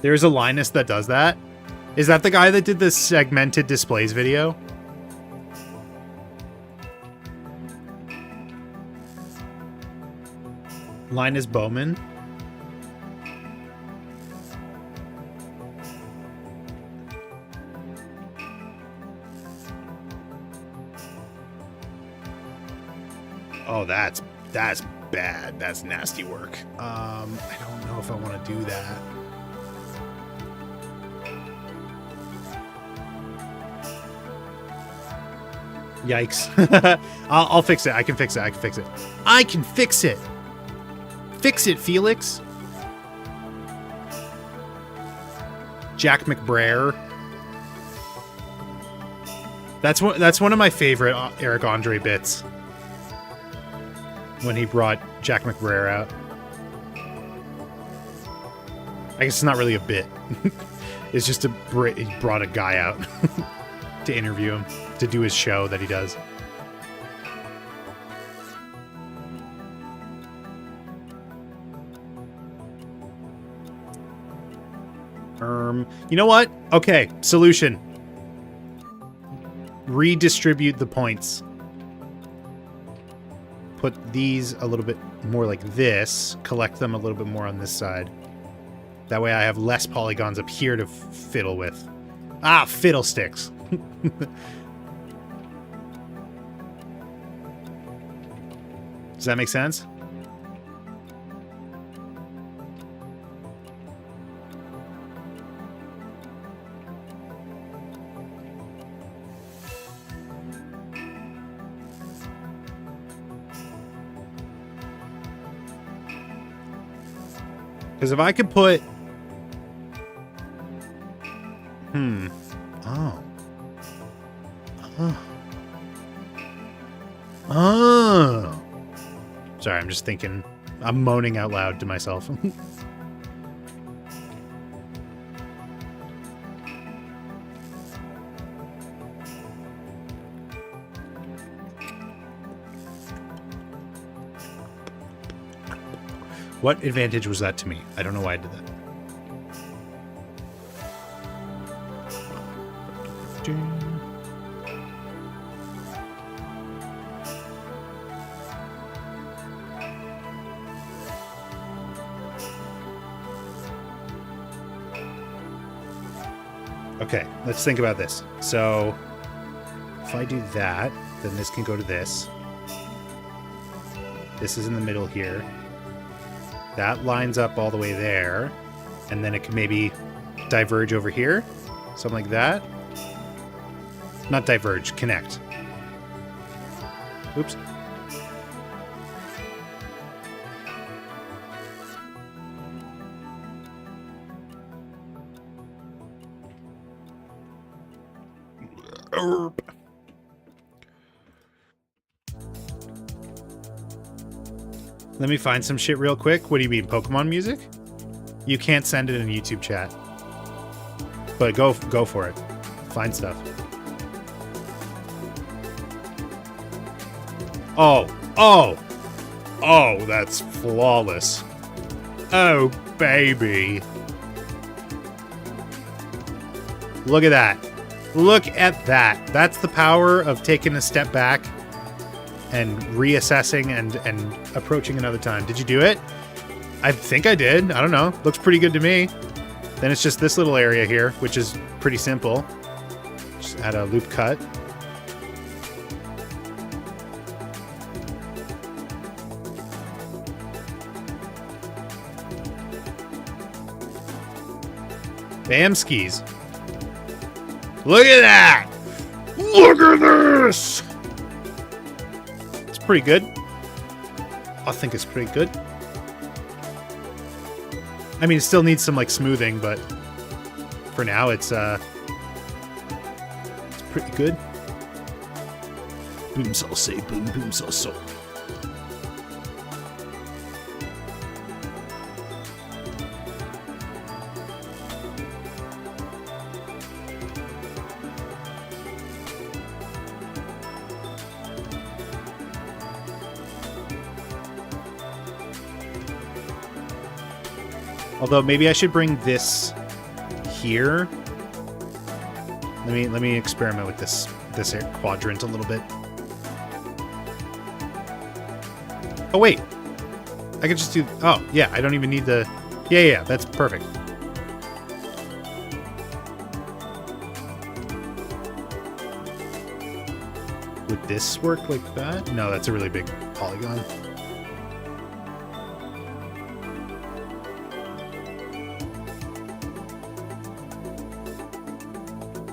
There's a Linus that does that. Is that the guy that did the segmented displays video? Linus Bowman? Oh, that's bad. That's nasty work. I don't know if I want to do that. Yikes. I'll fix it. I can fix it. I can fix it. I can fix it. Fix it, Felix. Jack McBrayer. That's one of my favorite Eric Andre bits. When he brought Jack McBrayer out. I guess it's not really a bit. It's just he brought a guy out to interview him, to do his show that he does. You know what? Okay, solution. Redistribute the points. Put these a little bit more like this. Collect them a little bit more on this side. That way I have less polygons up here to fiddle with. Ah, fiddlesticks. Does that make sense? Because if I could put... Oh. Sorry, I'm just thinking. I'm moaning out loud to myself. What advantage was that to me? I don't know why I did that. Okay, let's think about this. So, if I do that, then this can go to this. This is in the middle here. That lines up all the way there. And then it can maybe diverge over here. Something like that. Not diverge, connect. Oops. Derp. Let me find some shit real quick. What do you mean, Pokemon music? You can't send it in YouTube chat. But go for it. Find stuff. Oh, that's flawless. Oh, baby. Look at that. Look at that. That's the power of taking a step back and reassessing and approaching another time. Did you do it? I think I did. I don't know. Looks pretty good to me. Then it's just this little area here, which is pretty simple. Just add a loop cut. Bam skis. Look at that! Look at this! It's pretty good. I think it's pretty good. I mean, it still needs some like smoothing, but for now it's pretty good. Boom salsa, boom boom salsa. Although maybe I should bring this here. Let me experiment with this quadrant a little bit. Oh wait, I could just do. Oh yeah, I don't even need the. Yeah, that's perfect. Would this work like that? No, that's a really big polygon.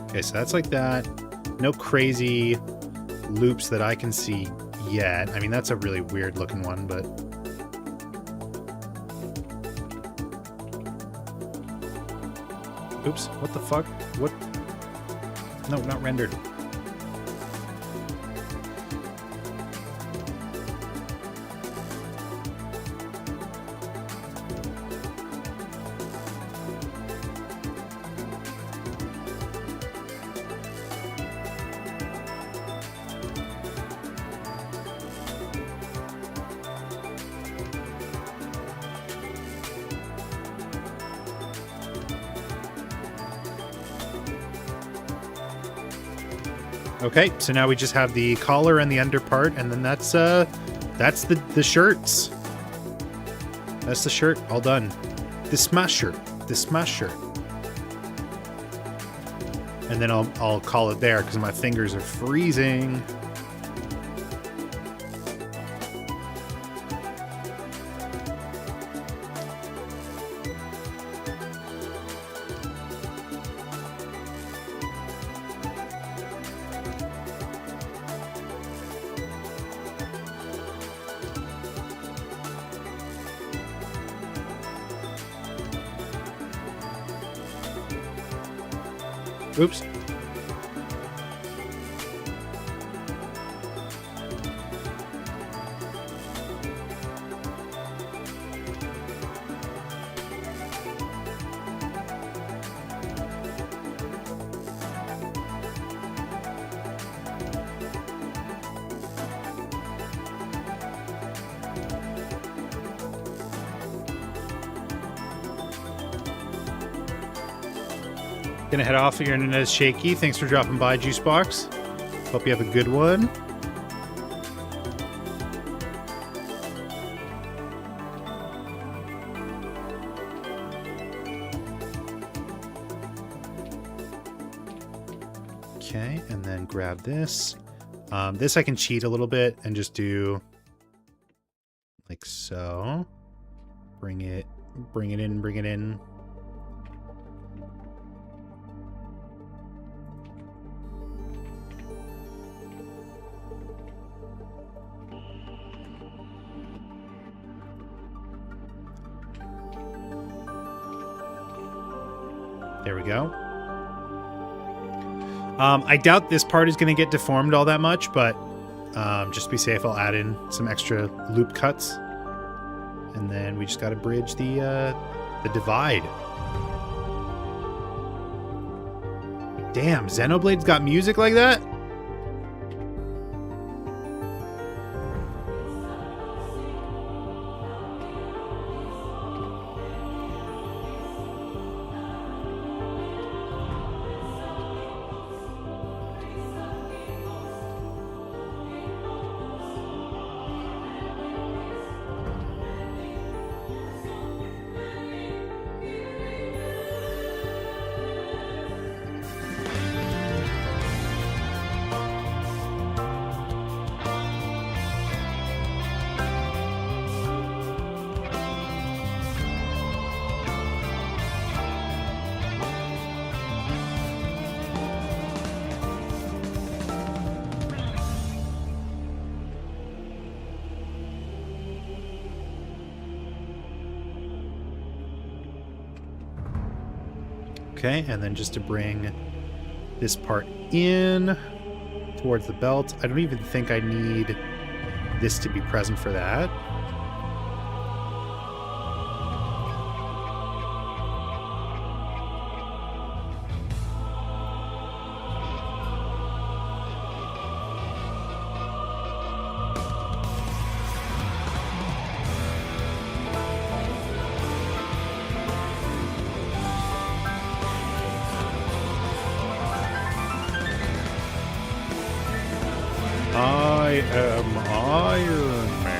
Okay, so that's like that. No crazy loops that I can see yet. I mean, that's a really weird looking one, but... Oops, what the fuck? What? No, not rendered. Okay, so now we just have the collar and the under part, and then that's the shirts. That's the shirt, all done. The smash shirt. And then I'll call it there because my fingers are freezing. Oops. Gonna head off. Your internet is shaky. Thanks for dropping by, Juicebox. Hope you have a good one. Okay, and then grab this. This I can cheat a little bit and just do like so. Bring it in. There we go. I doubt this part is going to get deformed all that much, but just to be safe, I'll add in some extra loop cuts. And then we just got to bridge the divide. Damn, Xenoblade's got music like that? Okay, and then just to bring this part in towards the belt. I don't even think I need this to be present for that. I am Iron Man.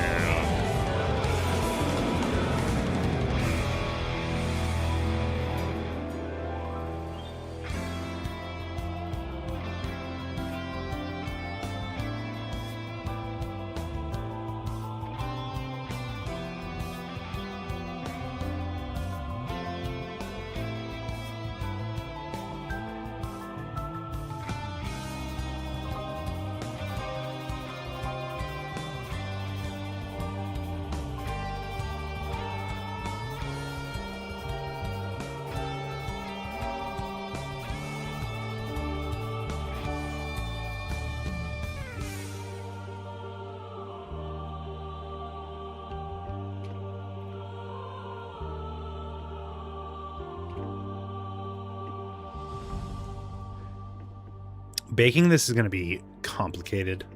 Baking this is going to be complicated.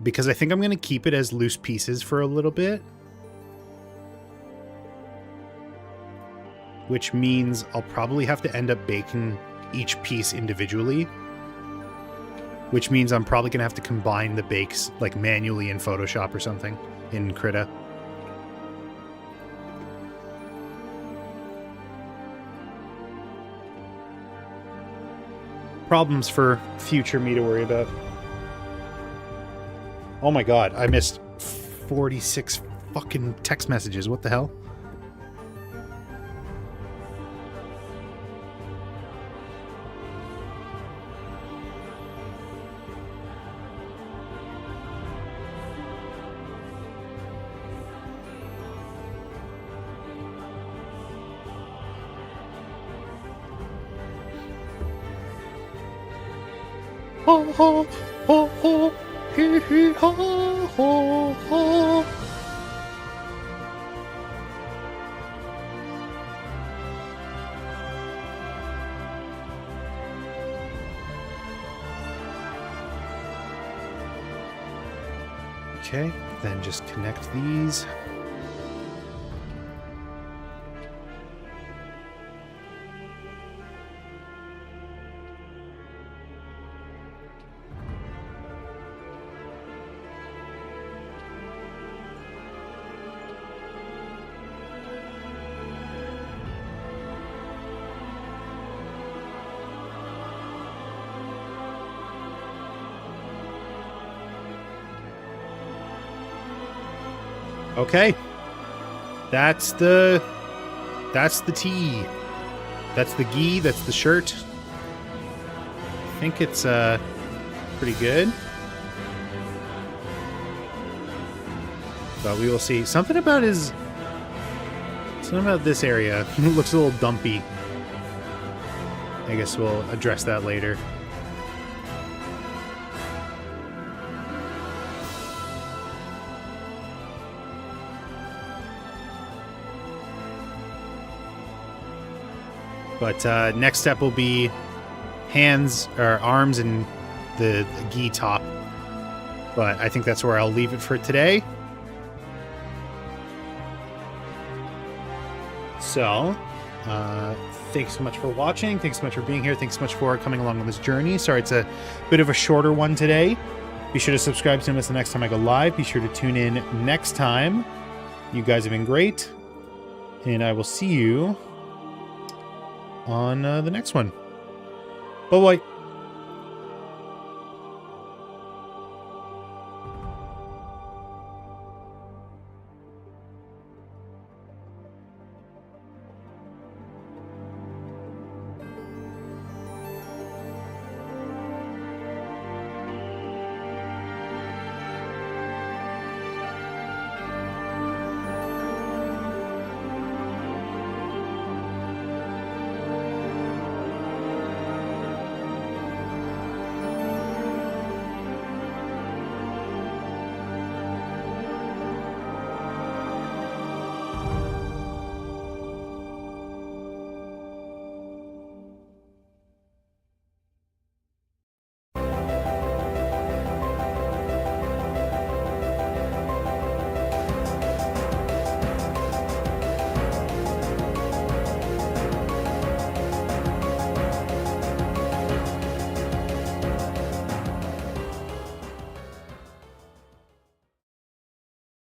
Because I think I'm going to keep it as loose pieces for a little bit. Which means I'll probably have to end up baking each piece individually. Which means I'm probably going to have to combine the bakes like manually in Photoshop or something in Krita. Problems for future me to worry about. Oh my god, I missed 46 fucking text messages. What the hell? Ho ho ho ho hee hee ho ho ho. Okay, then just connect these. Okay. That's the tee. That's the gi, that's the shirt. I think it's pretty good. But we will see. Something about this area looks a little dumpy. I guess we'll address that later. But next step will be arms and the gi top. But I think that's where I'll leave it for today. So, thanks so much for watching. Thanks so much for being here. Thanks so much for coming along on this journey. Sorry, it's a bit of a shorter one today. Be sure to subscribe so you don't miss the next time I go live. Be sure to tune in next time. You guys have been great. And I will see you on the next one. Bye-bye.